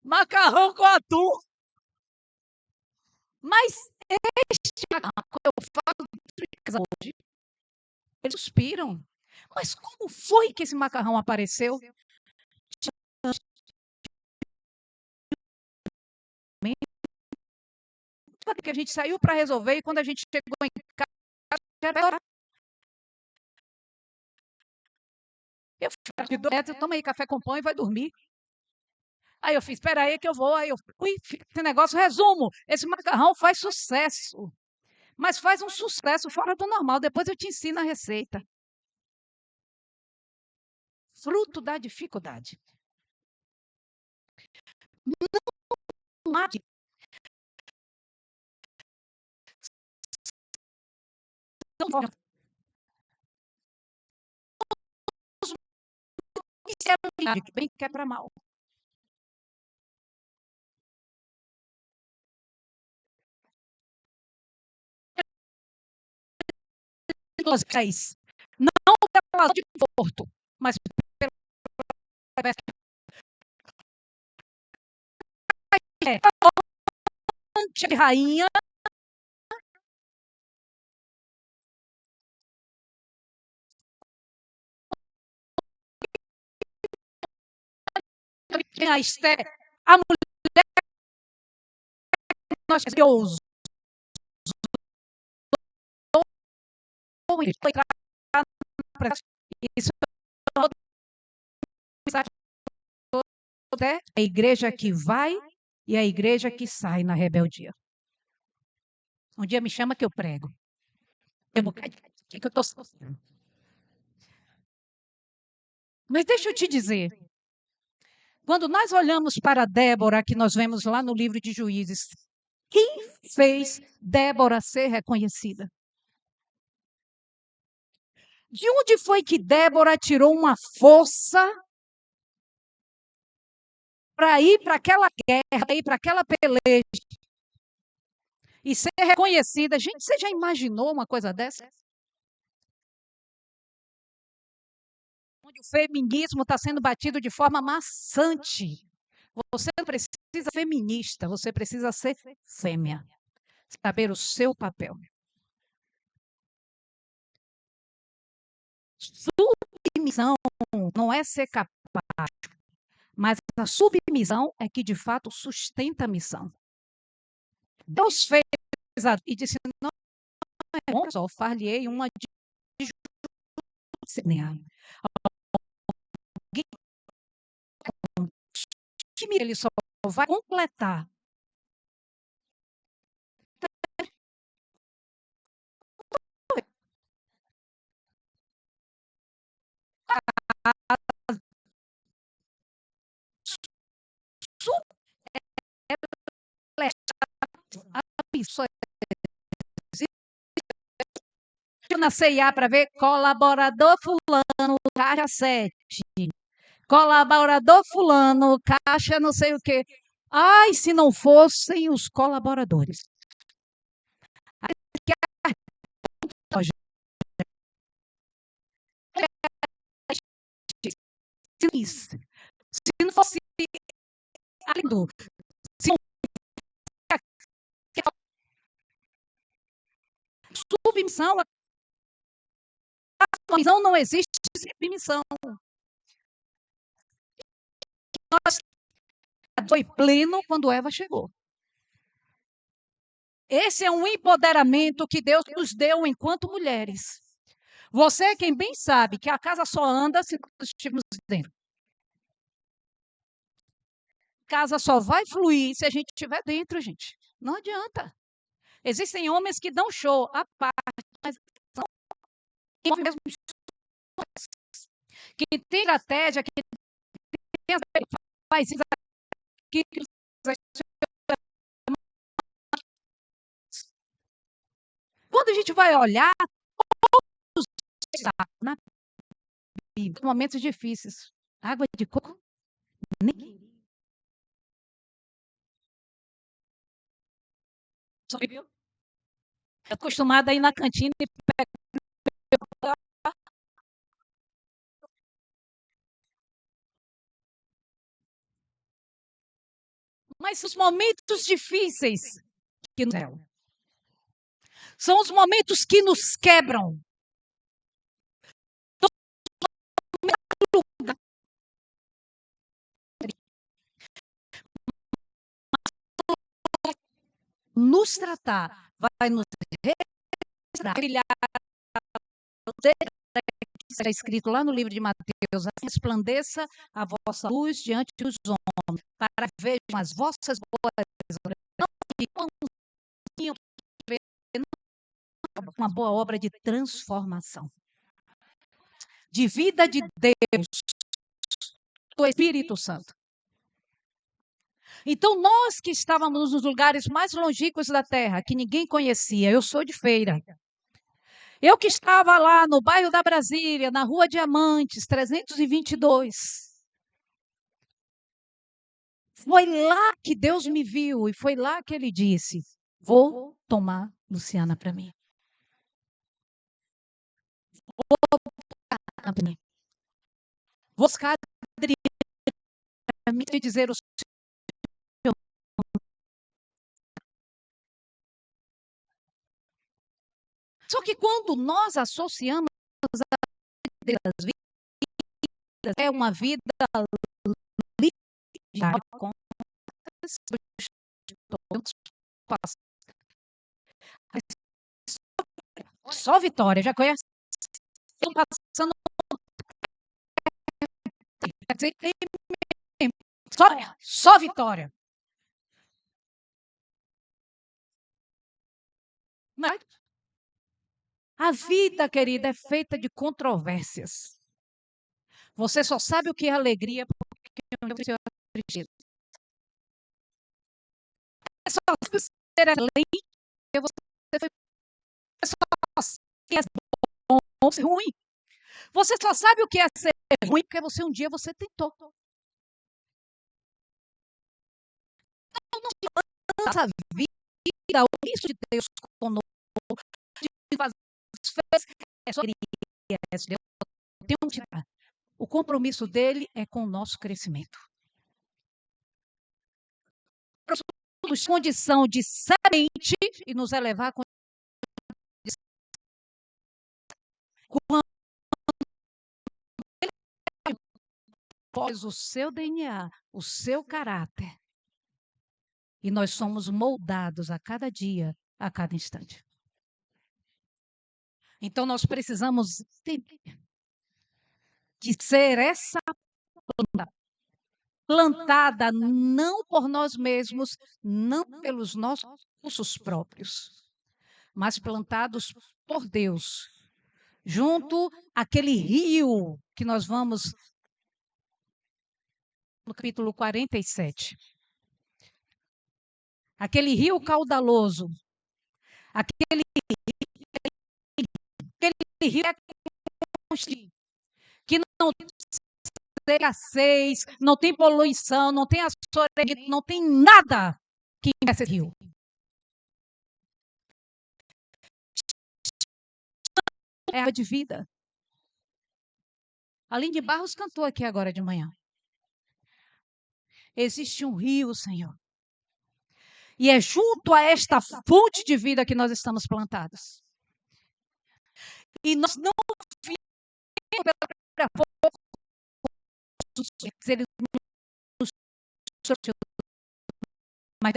Speaker 1: Macarrão com atum. Mas este macarrão, quando eu falo de casa hoje, eles suspiram. Mas como foi que esse macarrão apareceu? Que a gente saiu para resolver e quando a gente chegou em casa, eu fiz, toma aí café com pão e vai dormir. Aí eu fiz, espera aí que eu vou. Aí eu fui, esse negócio, resumo, esse macarrão faz sucesso. Mas faz um sucesso fora do normal. Depois eu te ensino a receita. Fruto da dificuldade. Não há bem que é para mal. Não pela de conforto, mas pela de rainha. A Esther, a mulher que nós Deus isso é a igreja que vai e a igreja que sai na rebeldia. Um dia me chama que eu prego. O que eu estou sofrendo? Mas deixa eu te dizer, quando nós olhamos para Débora, que nós vemos lá no livro de Juízes, quem fez Débora ser reconhecida? De onde foi que Débora tirou uma força para ir para aquela guerra, para ir para aquela peleja e ser reconhecida? Gente, você já imaginou uma coisa dessa? Onde o feminismo está sendo batido de forma maçante. Você não precisa ser feminista, você precisa ser fêmea. Saber o seu papel. Submissão não é ser capaz, mas a submissão é que de fato sustenta a missão. Deus fez e disse: não é bom, só far-lhe-ei uma que ele só vai completar. Na CIA para ver colaborador fulano, caixa 7. Colaborador fulano, caixa não sei o quê. Ai, se não fossem os colaboradores. Se não fosse se submissão, a submissão não existe submissão. Nós foi pleno quando Eva chegou. Esse é um empoderamento que Deus nos deu enquanto mulheres. Você, quem bem sabe que a casa só anda se nós estivermos dentro. A casa só vai fluir se a gente estiver dentro, gente. Não adianta. Existem homens que dão show à parte, mas são mesmo que tem estratégia, que tem faz isso aqui. Quando a gente vai olhar, todos na Bíblia, momentos difíceis. Água de coco, nem. Estou acostumada a ir na cantina e pegar. Mas os momentos difíceis que nos deram são os momentos que nos quebram. Nos tratar, vai nos brilhar. Está escrito lá no livro de Mateus: resplandeça a vossa luz diante dos homens, para que vejam as vossas boas obras. Uma boa obra de transformação, de vida de Deus, do Espírito Santo. Então, nós que estávamos nos lugares mais longínquos da terra, que ninguém conhecia, eu sou de Feira. Eu que estava lá no bairro da Brasília, na Rua Diamantes, 322. Foi lá que Deus me viu e foi lá que Ele disse: vou tomar Luciana para mim. Vou buscar Adriana e dizer o seu. Só que quando nós associamos a vida das vidas, é uma vida livre com só vitória, já conhece? Estão passando só vitória. Mas a vida, querida, é feita de controvérsias. Você só sabe o que é alegria porque você é tristeza. É só ser além, você foi só é bom ou ser ruim. Você só sabe o que é ser ruim porque você um dia você tentou. Então, não nossa vida, o isso de Deus conosco, de fazer é só o compromisso dele é com o nosso crescimento. Temos condição de semente e nos elevar a quando ele pôs o seu DNA, o seu caráter. E nós somos moldados a cada dia, a cada instante. Então nós precisamos de ser essa planta, plantada não por nós mesmos, não pelos nossos recursos próprios, mas plantados por Deus, junto àquele rio que nós vamos no capítulo 47. Aquele rio caudaloso, aquele rio que não escassez, não tem poluição, não tem açoreira, não tem nada que impeça esse rio. É água de vida. Aline Barros cantou aqui agora de manhã. Existe um rio, Senhor. E é junto a esta fonte de vida que nós estamos plantados. E nós não viemos pela própria força, ele nos trouxe. Mas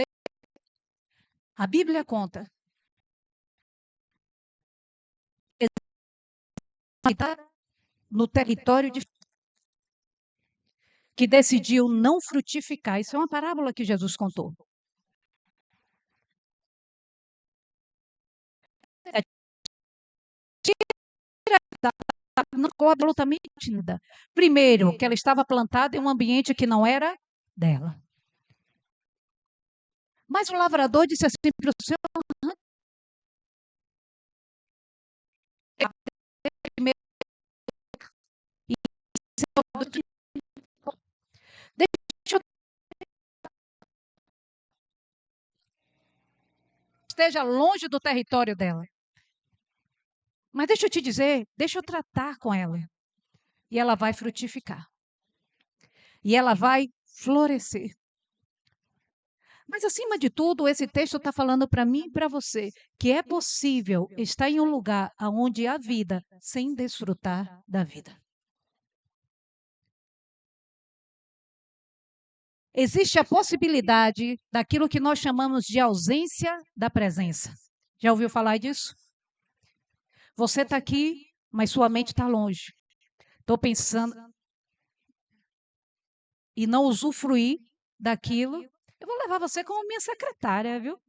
Speaker 1: a Bíblia conta no território de que decidiu não frutificar. Isso é uma parábola que Jesus contou. Não ficou absolutamente nada. Primeiro, que ela estava plantada em um ambiente que não era dela. Mas o lavrador disse assim para o seu primeiro, deixa eu esteja longe do território dela. Mas deixa eu te dizer, deixa eu tratar com ela. E ela vai frutificar. E ela vai florescer. Mas, acima de tudo, esse texto está falando para mim e para você que é possível estar em um lugar onde há vida sem desfrutar da vida. Existe a possibilidade daquilo que nós chamamos de ausência da presença. Já ouviu falar disso? Você está aqui, mas sua mente está longe. Estou pensando e não usufruir daquilo. Eu vou levar você como minha secretária, viu?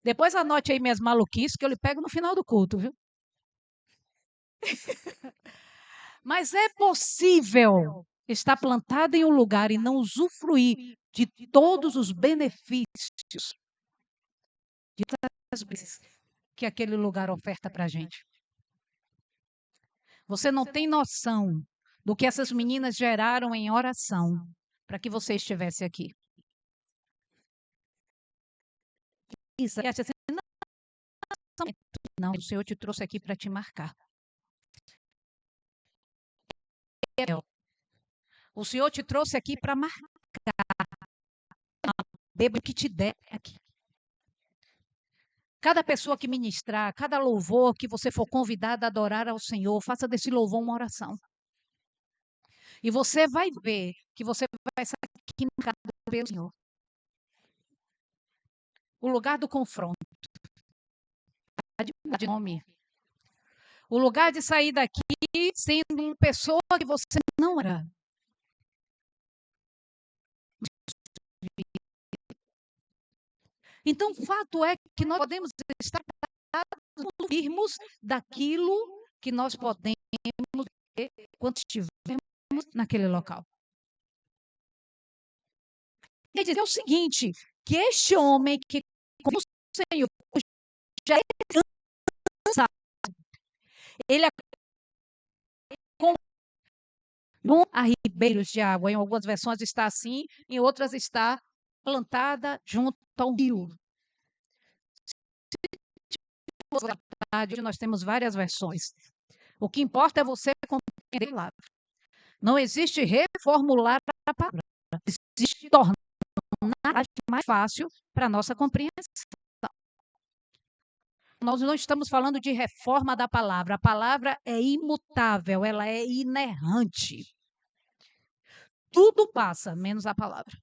Speaker 1: Depois anote aí minhas maluquices que eu lhe pego no final do culto, viu? Mas é possível estar plantado em um lugar e não usufruir de todos os benefícios de todas as vezes que aquele lugar oferta para a gente. Você não tem noção do que essas meninas geraram em oração para que você estivesse aqui. Isa, assim, não, o Senhor te trouxe aqui para te marcar. O Senhor te trouxe aqui para marcar. Beba o que te der aqui. Cada pessoa que ministrar, cada louvor que você for convidado a adorar ao Senhor, faça desse louvor uma oração. E você vai ver que você vai sair aqui marcado pelo Senhor. O lugar do confronto. De nome. O lugar de sair daqui sendo uma pessoa que você não era. Então, o fato é que nós podemos estar firmes daquilo que nós podemos ver quando estivermos naquele local. Quer dizer o seguinte, que este homem que como o Senhor já é cansado, ele é a ribeiros de água. Em algumas versões está assim, em outras está plantada junto a um rio. Nós temos várias versões. O que importa é você compreender a palavra. Não existe reformular a palavra. Existe tornar mais fácil para a nossa compreensão. Nós não estamos falando de reforma da palavra. A palavra é imutável, ela é inerrante. Tudo passa, menos a palavra.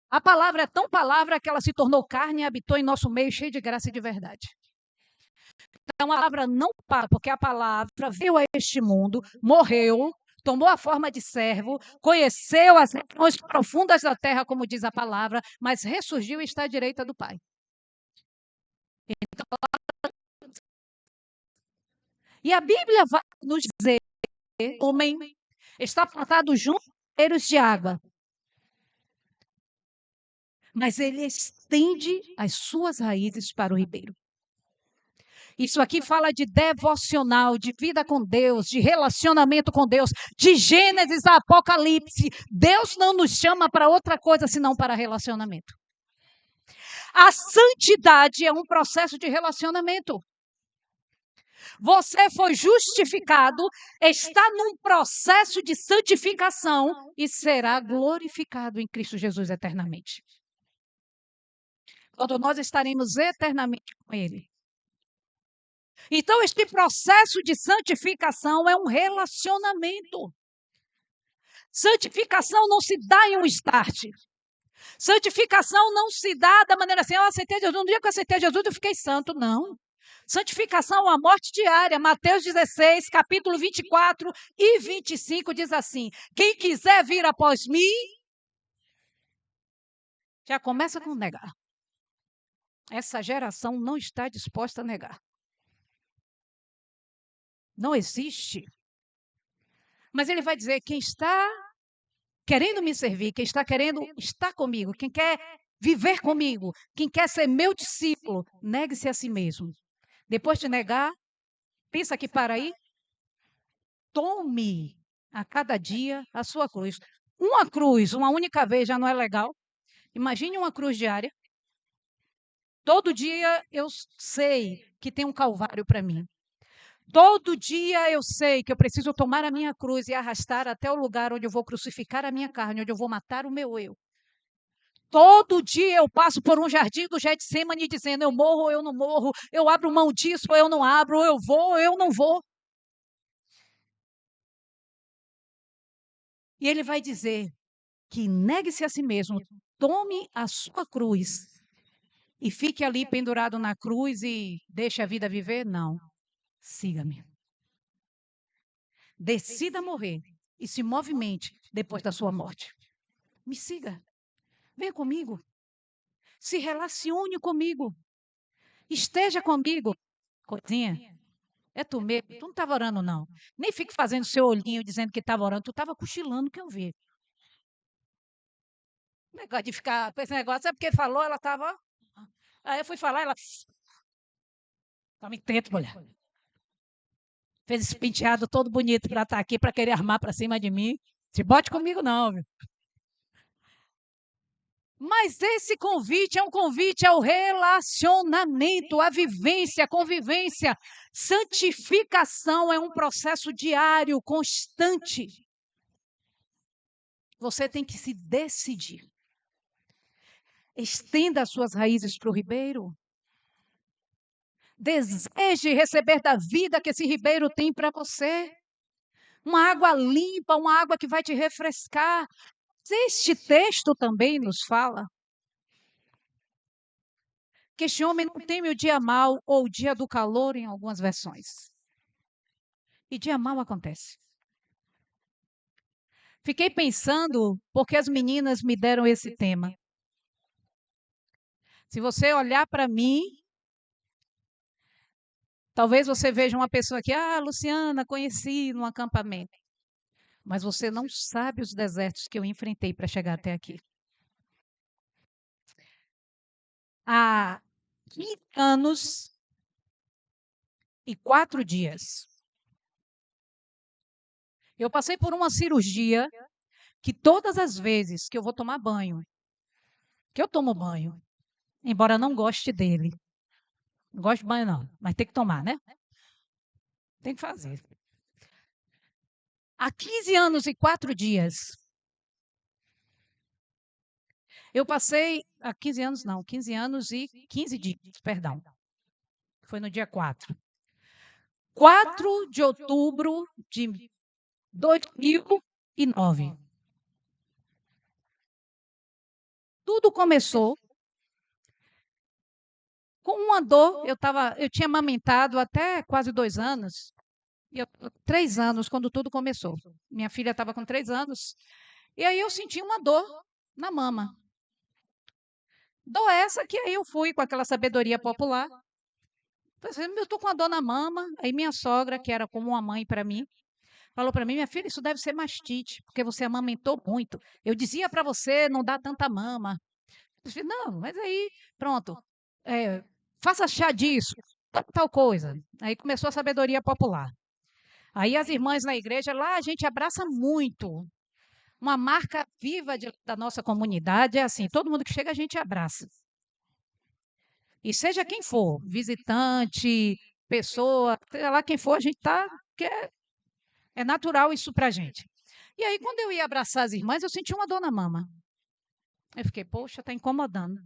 Speaker 1: A palavra é tão palavra que ela se tornou carne e habitou em nosso meio, cheio de graça e de verdade. Então, a palavra não para, porque a palavra veio a este mundo, morreu, tomou a forma de servo, conheceu as regiões profundas da terra, como diz a palavra, mas ressurgiu e está à direita do Pai. Então, e a Bíblia vai nos dizer, homem está plantado junto a ribeiros de água, mas ele estende as suas raízes para o ribeiro. Isso aqui fala de devocional, de vida com Deus, de relacionamento com Deus, de Gênesis a Apocalipse. Deus não nos chama para outra coisa senão para relacionamento. A santidade é um processo de relacionamento. Você foi justificado, está num processo de santificação e será glorificado em Cristo Jesus eternamente. Quando nós estaremos eternamente com Ele. Então, este processo de santificação é um relacionamento. Santificação não se dá em um start. Santificação não se dá da maneira assim, eu aceitei Jesus, no dia que eu aceitei Jesus eu fiquei santo. Não. Santificação é uma morte diária. Mateus 16, capítulo 24 e 25 diz assim, quem quiser vir após mim, já começa com negar. Essa geração não está disposta a negar. Não existe. Mas ele vai dizer, quem está querendo me servir, quem está querendo estar comigo, quem quer viver comigo, quem quer ser meu discípulo, negue-se a si mesmo. Depois de negar, pensa que para aí, tome a cada dia a sua cruz. Uma cruz, uma única vez já não é legal. Imagine uma cruz diária. Todo dia eu sei que tem um calvário para mim. Todo dia eu sei que eu preciso tomar a minha cruz e arrastar até o lugar onde eu vou crucificar a minha carne, onde eu vou matar o meu eu. Todo dia eu passo por um jardim do Getsemane dizendo, eu morro ou eu não morro, eu abro mão disso ou eu não abro, eu vou ou eu não vou. E ele vai dizer que negue-se a si mesmo, tome a sua cruz e fique ali pendurado na cruz e deixe a vida viver? Não. Siga-me. Decida morrer e se movimente depois da sua morte. Me siga. Venha comigo. Se relacione comigo. Esteja comigo. Coisinha, é tu mesmo. Tu não estava orando, não. Nem fique fazendo seu olhinho dizendo que estava orando. Tu estava cochilando, que eu vi. O negócio de ficar com esse negócio, é porque falou, ela estava... Aí eu fui falar, ela... Toma intento, mulher. Fez esse penteado todo bonito para estar aqui, para querer armar para cima de mim. Se bote comigo, não, viu? Mas esse convite é um convite ao relacionamento, à vivência, à convivência. Santificação é um processo diário, constante. Você tem que se decidir. Estenda as suas raízes para o ribeiro. Deseje receber da vida que esse ribeiro tem para você. Uma água limpa, uma água que vai te refrescar. Este texto também nos fala que este homem não teme o dia mau ou o dia do calor em algumas versões. E dia mau acontece. Fiquei pensando porque as meninas me deram esse tema. Se você olhar para mim, talvez você veja uma pessoa que, Luciana, conheci num acampamento. Mas você não sabe os desertos que eu enfrentei para chegar até aqui. Há 15 anos e 4 dias. Eu passei por uma cirurgia que todas as vezes que eu vou tomar banho, que eu tomo banho, embora não goste dele. Não gosto de banho não, mas tem que tomar, né? Tem que fazer. Há 15 anos e 4 dias, eu passei, há 15 anos não, 15 anos e 15 dias, perdão. Foi no dia 4. 4 de outubro de 2009. Tudo começou com uma dor. Eu tinha amamentado até quase 2 anos. 3 anos, quando tudo começou. Minha filha estava com 3 anos. E aí eu senti uma dor na mama. Dor essa que aí eu fui com aquela sabedoria popular. Eu estou com a dor na mama. Aí minha sogra, que era como uma mãe para mim, falou para mim, minha filha, isso deve ser mastite, porque você amamentou muito. Eu dizia para você não dar tanta mama. Eu disse, não, mas aí, pronto. Faça chá disso. tal coisa. Aí começou a sabedoria popular. Aí as irmãs na igreja, lá a gente abraça muito. Uma marca viva da nossa comunidade é assim, todo mundo que chega a gente abraça. E seja quem for, visitante, pessoa, sei lá quem for, a gente tá, que é natural isso pra gente. E aí, quando eu ia abraçar as irmãs, eu senti uma dor na mama. Eu fiquei, poxa, tá incomodando.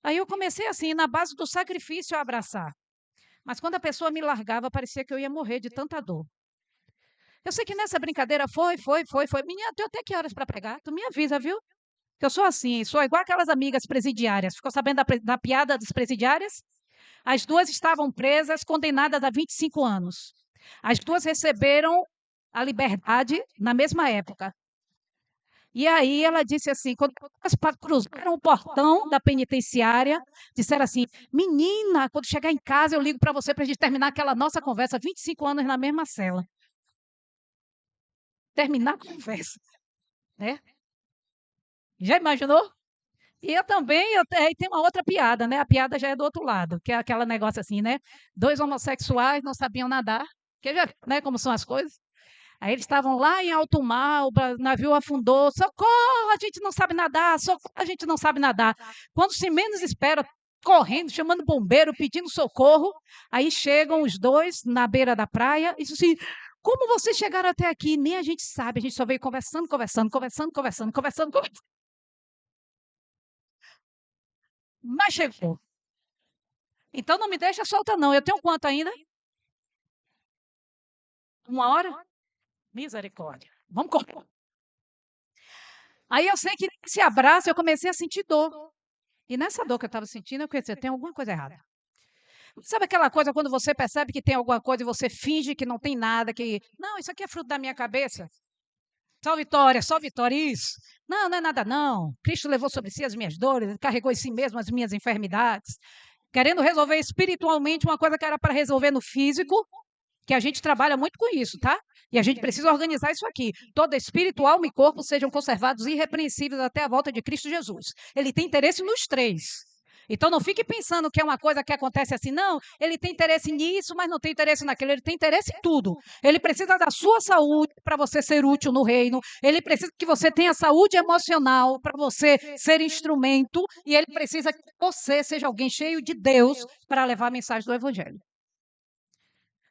Speaker 1: Aí eu comecei assim, na base do sacrifício, a abraçar. Mas quando a pessoa me largava, parecia que eu ia morrer de tanta dor. Eu sei que nessa brincadeira foi. Menina, tem até que horas para pregar? Tu me avisa, viu? Que eu sou assim, sou igual aquelas amigas presidiárias. Ficou sabendo da piada das presidiárias? As duas estavam presas, condenadas a 25 anos. As duas receberam a liberdade na mesma época. E aí ela disse assim, quando elas cruzaram o portão da penitenciária, disseram assim, menina, quando chegar em casa eu ligo para você para a gente terminar aquela nossa conversa, 25 anos na mesma cela. Terminar a conversa, né? Já imaginou? E eu também, aí tem uma outra piada, né? A piada já é do outro lado, que é aquela negócio assim, né? Dois homossexuais não sabiam nadar, que já, né, como são as coisas. Aí eles estavam lá em alto mar, o navio afundou, socorro, a gente não sabe nadar, socorro, a gente não sabe nadar. Quando se menos espera, correndo, chamando bombeiro, pedindo socorro, aí chegam os dois na beira da praia e dizem assim, como vocês chegaram até aqui? Nem a gente sabe, a gente só veio conversando. Mas chegou. Então não me deixa solta não, eu tenho quanto ainda? 1 hora? Misericórdia. Vamos correr. Aí eu sei que nesse abraço eu comecei a sentir dor. E nessa dor que eu estava sentindo, eu pensei, tem alguma coisa errada. Sabe aquela coisa quando você percebe que tem alguma coisa e você finge que não tem nada, que, não, isso aqui é fruto da minha cabeça? Só vitória, isso. Não, não é nada não. Cristo levou sobre si as minhas dores, carregou em si mesmo as minhas enfermidades. Querendo resolver espiritualmente uma coisa que era para resolver no físico, que a gente trabalha muito com isso, tá? E a gente precisa organizar isso aqui. Todo espírito, alma e corpo sejam conservados irrepreensíveis até a volta de Cristo Jesus. Ele tem interesse nos três. Então não fique pensando que é uma coisa que acontece assim, não, ele tem interesse nisso, mas não tem interesse naquilo, ele tem interesse em tudo. Ele precisa da sua saúde para você ser útil no reino, ele precisa que você tenha saúde emocional para você ser instrumento, e ele precisa que você seja alguém cheio de Deus para levar a mensagem do Evangelho.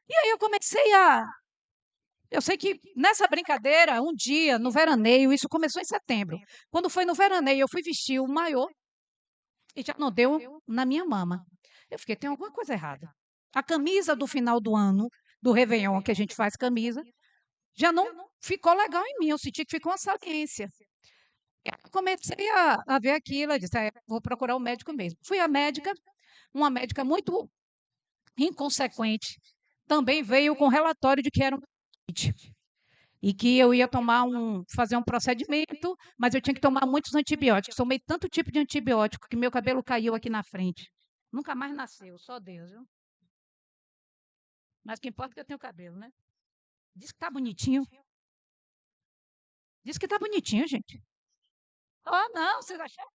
Speaker 1: E aí eu comecei a. Eu sei que nessa brincadeira, um dia, no veraneio, isso começou em setembro. Quando foi no veraneio, eu fui vestir o maiô e já não deu na minha mama. Eu fiquei, tem alguma coisa errada. A camisa do final do ano, do Réveillon, que a gente faz camisa, já não ficou legal em mim. Eu senti que ficou uma saliência. Eu comecei a ver aquilo, eu disse, vou procurar o médico mesmo. Fui à médica, uma médica muito inconsequente, também veio com relatório de que era um e que eu ia fazer um procedimento, mas eu tinha que tomar muitos antibióticos. Tomei tanto tipo de antibiótico que meu cabelo caiu aqui na frente. Nunca mais nasceu, só Deus, viu? Mas o que importa é que eu tenho cabelo, né? Diz que tá bonitinho. Diz que tá bonitinho, gente. Oh, não, vocês acharam?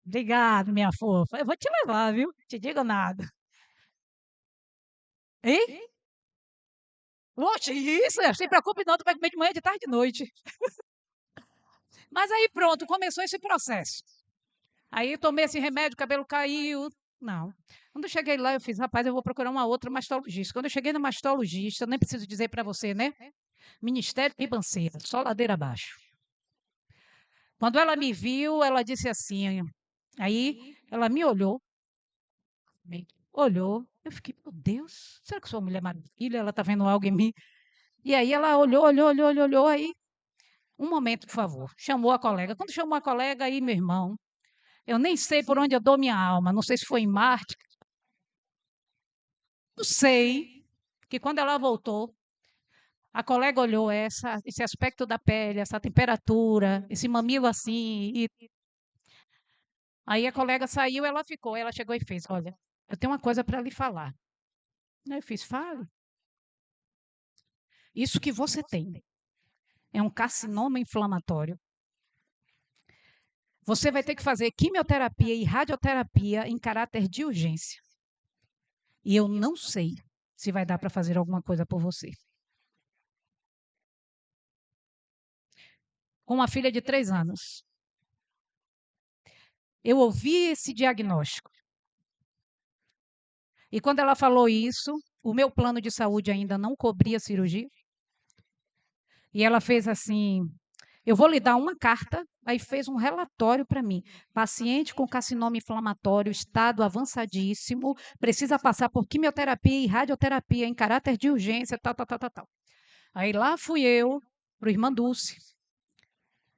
Speaker 1: Obrigado, minha fofa. Eu vou te levar, viu? Te digo nada. Hein? Oxe, isso, se preocupe não, tu vai comer de manhã, de tarde e de noite. Mas aí pronto, começou esse processo. Aí eu tomei esse remédio, o cabelo caiu. Não. Quando eu cheguei lá, eu fiz, rapaz, eu vou procurar uma outra mastologista. Quando eu cheguei na mastologista, nem preciso dizer para você, né? Ministério Ribanceira, só ladeira abaixo. Quando ela me viu, ela disse assim, aí ela me olhou, eu fiquei, meu Deus, será que eu sou uma mulher maravilha? Ela está vendo algo em mim? E aí ela olhou, aí, um momento, por favor, chamou a colega. Quando chamou a colega, aí, meu irmão, eu nem sei por onde eu dou minha alma, não sei se foi em Marte. Eu sei que quando ela voltou, a colega olhou esse aspecto da pele, essa temperatura, esse mamilo assim. Aí a colega saiu, ela ficou, ela chegou e fez: Olha, eu tenho uma coisa para lhe falar. Eu fiz: Fale. Isso que você tem é um carcinoma inflamatório. Você vai ter que fazer quimioterapia e radioterapia em caráter de urgência. E eu não sei se vai dar para fazer alguma coisa por você. Com uma filha de 3 anos. Eu ouvi esse diagnóstico. E quando ela falou isso, o meu plano de saúde ainda não cobria a cirurgia. E ela fez assim: eu vou lhe dar uma carta, aí fez um relatório para mim. Paciente com carcinoma inflamatório, estado avançadíssimo, precisa passar por quimioterapia e radioterapia em caráter de urgência, tal, tal, tal, tal, tal. Aí lá fui eu, para o Irmã Dulce,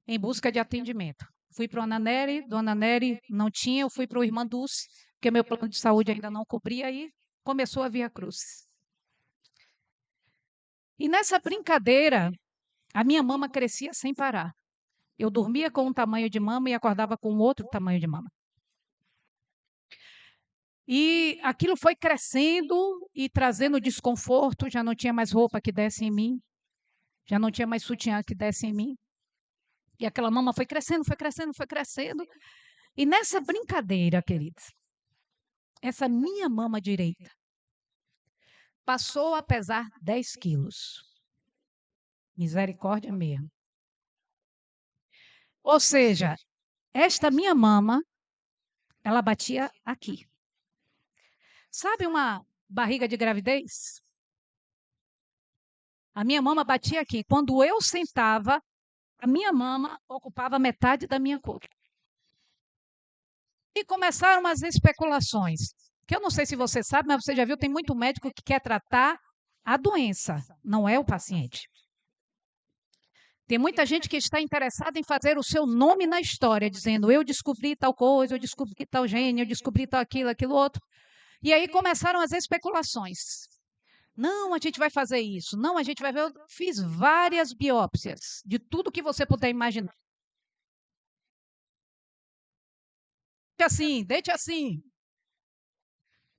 Speaker 1: em busca de atendimento. Fui para o Ananeri, do Ananeri não tinha, eu fui para o Irmã Dulce, porque meu plano de saúde ainda não cobria, aí começou a Via Cruz. E nessa brincadeira, a minha mama crescia sem parar. Eu dormia com um tamanho de mama e acordava com outro tamanho de mama. E aquilo foi crescendo e trazendo desconforto, já não tinha mais roupa que desse em mim, já não tinha mais sutiã que desse em mim. E aquela mama foi crescendo, foi crescendo, foi crescendo. E nessa brincadeira, queridos, essa minha mama direita passou a pesar 10 quilos. Misericórdia mesmo. Ou seja, esta minha mama, ela batia aqui. Sabe uma barriga de gravidez? A minha mama batia aqui. Quando eu sentava, a minha mama ocupava metade da minha coxa. E começaram as especulações. Que eu não sei se você sabe, mas você já viu, tem muito médico que quer tratar a doença, não é o paciente. Tem muita gente que está interessada em fazer o seu nome na história, dizendo, eu descobri tal coisa, eu descobri tal gene, eu descobri tal aquilo, aquilo outro. E aí começaram as especulações. Não, a gente vai fazer isso. Não, a gente vai ver. Eu fiz várias biópsias de tudo que você puder imaginar. Deite assim.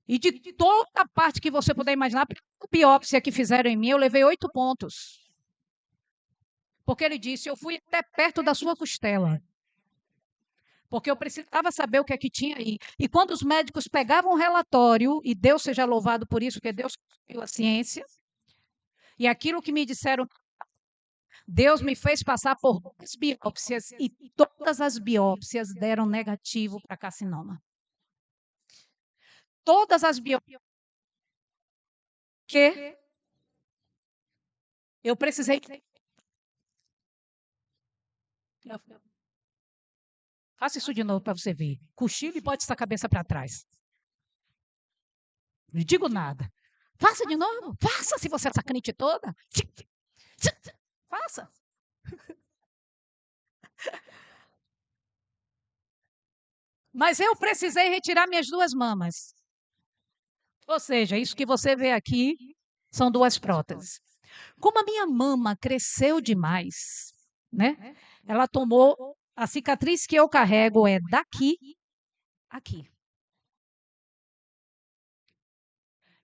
Speaker 1: E de toda a parte que você puder imaginar, a biópsia que fizeram em mim, eu levei 8 pontos. Porque ele disse, eu fui até perto da sua costela. Porque eu precisava saber o que é que tinha aí. E quando os médicos pegavam o relatório, e Deus seja louvado por isso, porque Deus deu a ciência, e aquilo que me disseram, Deus me fez passar por 2 biópsias, e todas as biópsias deram negativo para carcinoma. Todas as biópsias. Que eu precisei. Faça isso de novo para você ver. Cochilo e bote essa cabeça para trás. Não digo nada. Faça de novo. Faça se você é essa crente toda. Faça. Mas eu precisei retirar minhas 2 mamas. Ou seja, isso que você vê aqui são 2 próteses. Como a minha mama cresceu demais, né? Ela tomou a cicatriz que eu carrego é daqui aqui.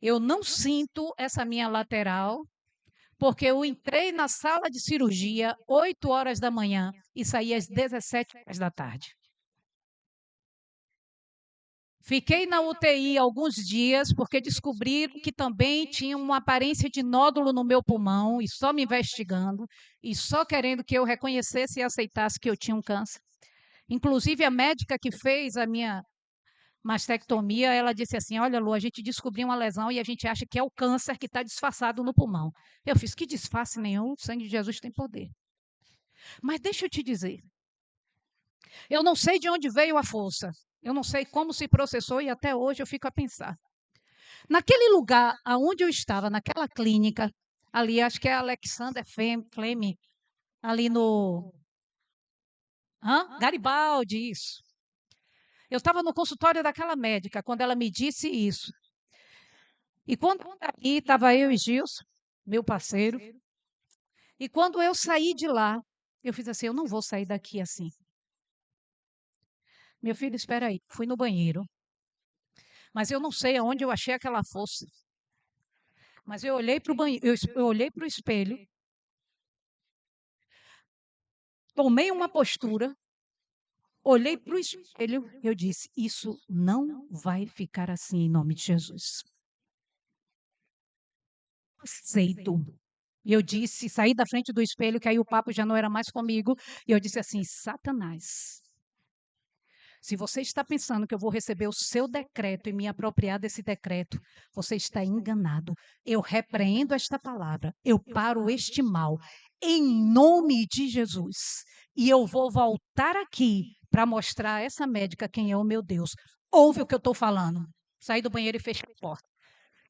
Speaker 1: Eu não sinto essa minha lateral, porque eu entrei na sala de cirurgia 8 horas da manhã e saí às 17 horas da tarde. Fiquei na UTI alguns dias, porque descobriram que também tinha uma aparência de nódulo no meu pulmão, e só me investigando, e só querendo que eu reconhecesse e aceitasse que eu tinha um câncer. Inclusive, a médica que fez a minha mastectomia, ela disse assim, olha, Lu, a gente descobriu uma lesão e a gente acha que é o câncer que está disfarçado no pulmão. Eu fiz, que disfarce nenhum, o sangue de Jesus tem poder. Mas deixa eu te dizer, eu não sei de onde veio a força, eu não sei como se processou e até hoje eu fico a pensar. Naquele lugar onde eu estava, naquela clínica, ali, acho que é Alexander Fleming, ali no... Garibaldi, isso. Eu estava no consultório daquela médica, quando ela me disse isso. E quando aí estava eu e Gilson, meu parceiro, e quando eu saí de lá, eu fiz assim, eu não vou sair daqui assim. Meu filho, espera aí, fui no banheiro, mas eu não sei aonde eu achei aquela força. Mas eu olhei para o banheiro, eu olhei para o espelho, tomei uma postura, olhei para o espelho, eu disse, isso não vai ficar assim em nome de Jesus. aceito. E eu disse, saí da frente do espelho, que aí o papo já não era mais comigo, e eu disse assim: Satanás, se você está pensando que eu vou receber o seu decreto e me apropriar desse decreto, você está enganado. Eu repreendo esta palavra, eu paro este mal, em nome de Jesus. E eu vou voltar aqui para mostrar a essa médica quem é o meu Deus. Ouve o que eu estou falando. Saí do banheiro e fechei a porta.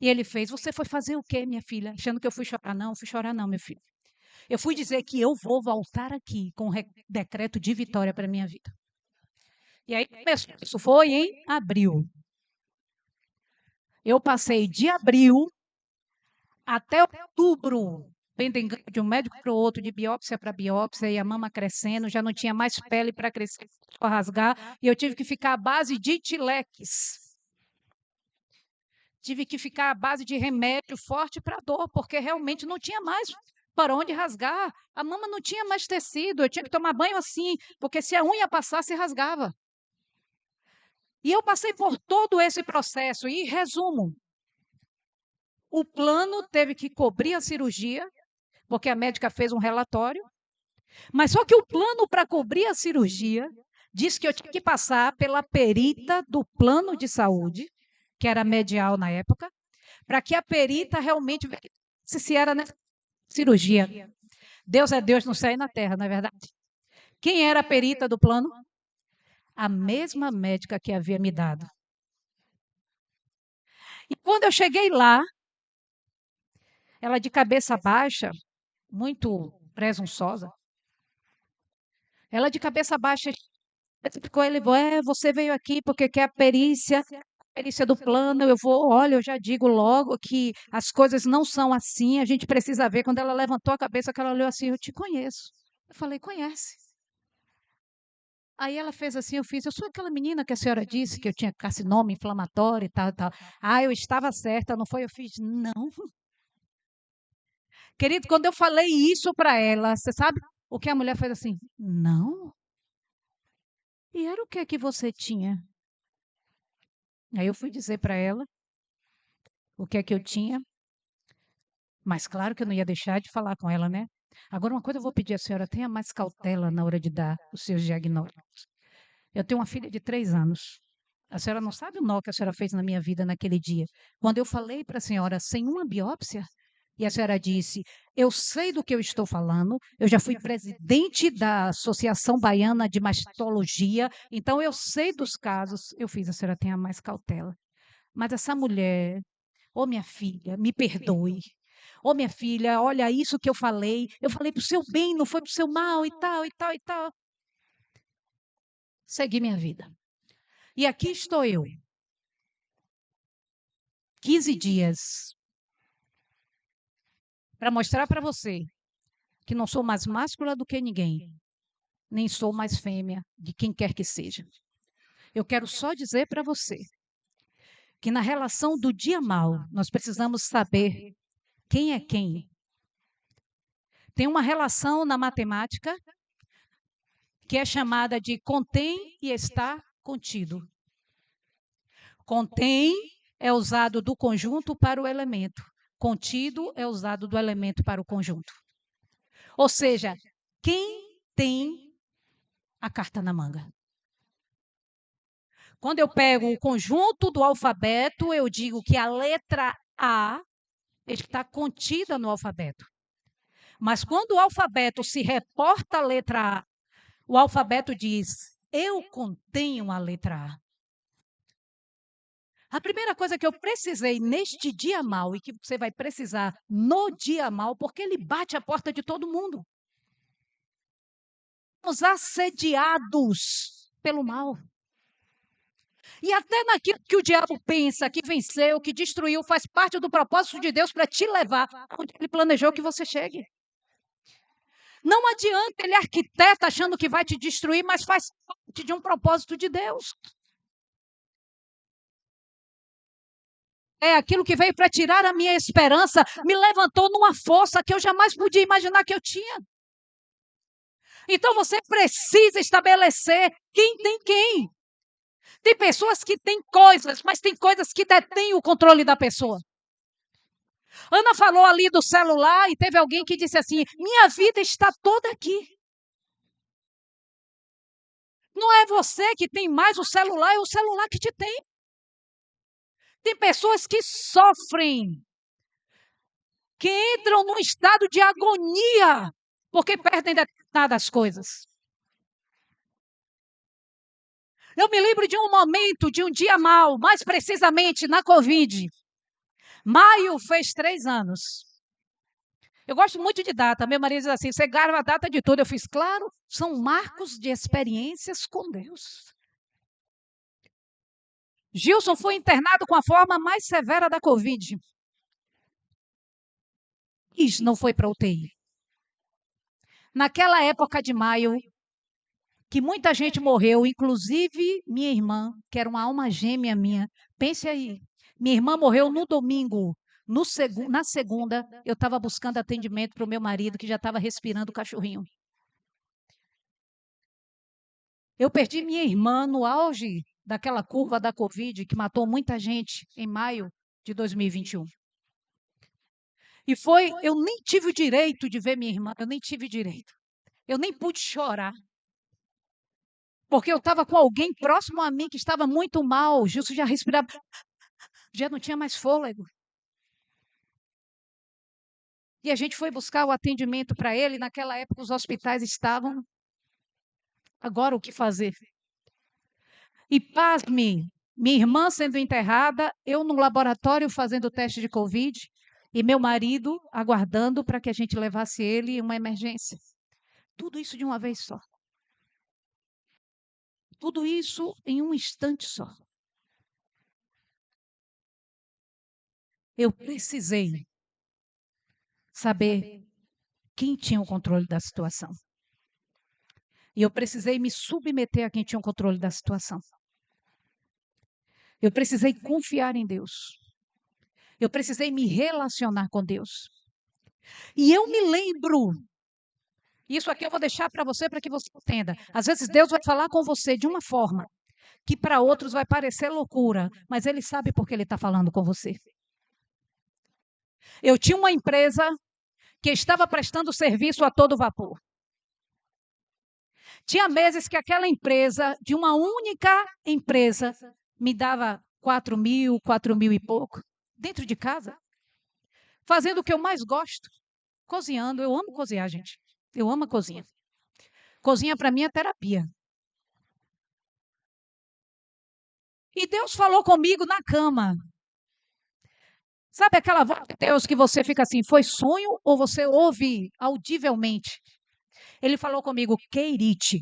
Speaker 1: E ele fez: Você foi fazer o quê, minha filha? Achando que eu fui chorar? Não, fui chorar não, meu filho. Eu fui dizer que eu vou voltar aqui com decreto de vitória para a minha vida. E aí começou. Isso foi em abril. Eu passei de abril até outubro, pendendo de um médico para o outro, de biópsia para biópsia, e a mama crescendo, já não tinha mais pele para crescer, para rasgar, e eu tive que ficar à base de tileques. Tive que ficar à base de remédio forte para dor, porque realmente não tinha mais para onde rasgar. A mama não tinha mais tecido, eu tinha que tomar banho assim, porque se a unha passasse, rasgava. E eu passei por todo esse processo. E, resumo, o plano teve que cobrir a cirurgia, porque a médica fez um relatório. Mas só que o plano para cobrir a cirurgia disse que eu tinha que passar pela perita do plano de saúde, que era medial na época, para que a perita realmente se era nessa cirurgia. Deus é Deus no céu e na terra, não é verdade? Quem era a perita do plano? A mesma médica que havia me dado. E quando eu cheguei lá, ela de cabeça baixa, muito presunçosa, ela de cabeça baixa ficou, ele, você veio aqui porque quer a perícia do plano, olha, eu já digo logo que as coisas não são assim, a gente precisa ver. Quando ela levantou a cabeça, que ela olhou assim: eu te conheço. Eu falei: conhece? Aí ela fez assim, eu sou aquela menina que a senhora disse que eu tinha carcinoma inflamatório e tal, e tal. Ah, eu estava certa, não foi? Eu fiz: não. Querido, quando eu falei isso para ela, você sabe o que a mulher fez assim? Não. E era o que você tinha? Aí eu fui dizer para ela o que eu tinha, mas claro que eu não ia deixar de falar com ela, né? Agora, uma coisa eu vou pedir à senhora: tenha mais cautela na hora de dar os seus diagnósticos. Eu tenho uma filha de 3 anos. A senhora não sabe o nó que a senhora fez na minha vida naquele dia. Quando eu falei para a senhora sem uma biópsia, e a senhora disse: eu sei do que eu estou falando, eu já fui presidente da Associação Baiana de Mastologia, então eu sei dos casos. Eu fiz: a senhora tenha mais cautela. Mas essa mulher: ô minha filha, me perdoe. Ô minha filha, olha isso que eu falei para o seu bem, não foi para o seu mal e tal, e tal, e tal. Segui minha vida. E aqui estou eu, 15 dias, para mostrar para você que não sou mais máscula do que ninguém, nem sou mais fêmea de quem quer que seja. Eu quero só dizer para você que na relação do dia mal, nós precisamos saber quem é quem. Tem uma relação na matemática que é chamada de contém e está contido. Contém é usado do conjunto para o elemento. Contido é usado do elemento para o conjunto. Ou seja, quem tem a carta na manga? Quando eu pego o conjunto do alfabeto, eu digo que a letra A está contida no alfabeto. Mas quando o alfabeto se reporta à letra A, o alfabeto diz: eu contenho a letra A. A primeira coisa que eu precisei neste dia mal, e que você vai precisar no dia mal, porque ele bate a porta de todo mundo. Somos assediados pelo mal. E até naquilo que o diabo pensa, que venceu, que destruiu, faz parte do propósito de Deus para te levar onde ele planejou que você chegue. Não adianta ele arquiteta achando que vai te destruir, mas faz parte de um propósito de Deus. É aquilo que veio para tirar a minha esperança, me levantou numa força que eu jamais podia imaginar que eu tinha. Então você precisa estabelecer quem tem quem. Tem pessoas que têm coisas, mas tem coisas que detêm o controle da pessoa. Ana falou ali do celular e teve alguém que disse assim: minha vida está toda aqui. Não é você que tem mais o celular, é o celular que te tem. Tem pessoas que sofrem, que entram num estado de agonia, porque perdem determinadas coisas. Eu me lembro de um momento, de um dia mau, mais precisamente na Covid. Maio fez 3 anos. Eu gosto muito de data. Meu marido diz assim: você grava a data de tudo. Eu fiz, claro, são marcos de experiências com Deus. Gilson foi internado com a forma mais severa da Covid. Isso não foi para UTI. Naquela época de maio, que muita gente morreu, inclusive minha irmã, que era uma alma gêmea minha. Pense aí, minha irmã morreu no domingo. Na segunda, eu estava buscando atendimento para o meu marido, que já estava respirando o cachorrinho. Eu perdi minha irmã no auge daquela curva da Covid, que matou muita gente em maio de 2021. E foi, eu nem tive o direito de ver minha irmã, eu nem tive direito. Eu nem pude chorar. Porque eu estava com alguém próximo a mim que estava muito mal. Gilson já respirava, já não tinha mais fôlego. E a gente foi buscar o atendimento para ele. Naquela época, os hospitais estavam. Agora, o que fazer? E pasme, minha irmã sendo enterrada, eu no laboratório fazendo teste de Covid e meu marido aguardando para que a gente levasse ele em uma emergência. Tudo isso de uma vez só. Tudo isso em um instante só. Eu precisei saber quem tinha o controle da situação. E eu precisei me submeter a quem tinha o controle da situação. Eu precisei confiar em Deus. Eu precisei me relacionar com Deus. E eu me lembro, isso aqui eu vou deixar para que você entenda. Às vezes Deus vai falar com você de uma forma que para outros vai parecer loucura, mas Ele sabe por que Ele está falando com você. Eu tinha uma empresa que estava prestando serviço a todo vapor. Tinha meses que aquela empresa, de uma única empresa, me dava 4 mil e pouco, dentro de casa, fazendo o que eu mais gosto, cozinhando. Eu amo cozinhar, gente. Eu amo a cozinha. Cozinha para mim é terapia. E Deus falou comigo na cama. Sabe aquela voz de Deus que você fica assim, foi sonho ou você ouve audivelmente? Ele falou comigo, Keirite,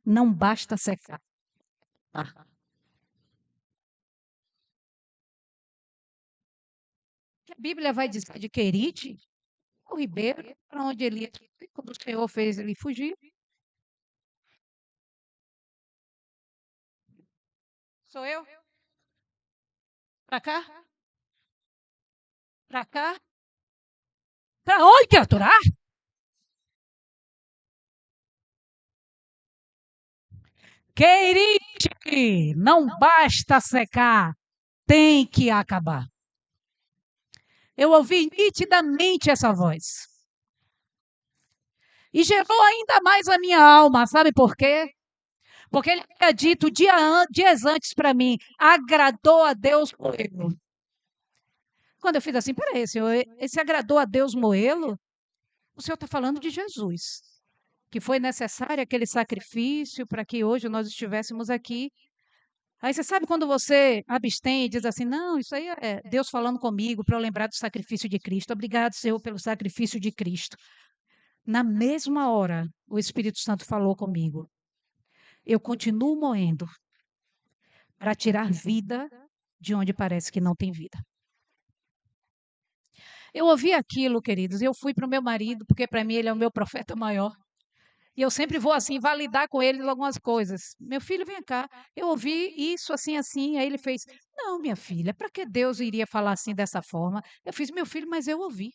Speaker 1: não basta secar. A Bíblia vai dizer de Keirite, o ribeiro, para onde ele ia, quando o Senhor fez ele fugir. Sou eu? Para cá? Para cá? Para onde, criatura? Keirite, não basta secar, tem que acabar. Eu ouvi nitidamente essa voz. E gerou ainda mais a minha alma, sabe por quê? Porque ele tinha dito dias antes para mim, agradou a Deus Moelo. Quando eu fiz assim, peraí, senhor, esse agradou a Deus Moelo? O senhor está falando de Jesus, que foi necessário aquele sacrifício para que hoje nós estivéssemos aqui. Aí você sabe quando você abstém e diz assim, não, isso aí é Deus falando comigo para eu lembrar do sacrifício de Cristo. Obrigado, Senhor, pelo sacrifício de Cristo. Na mesma hora, o Espírito Santo falou comigo. Eu continuo moendo para tirar vida de onde parece que não tem vida. Eu ouvi aquilo, queridos, e eu fui para o meu marido, porque para mim ele é o meu profeta maior. E eu sempre vou assim, validar com ele algumas coisas. Meu filho, vem cá, eu ouvi isso assim, assim. Aí ele fez, não, minha filha, para que Deus iria falar assim dessa forma? Eu fiz, meu filho, mas eu ouvi.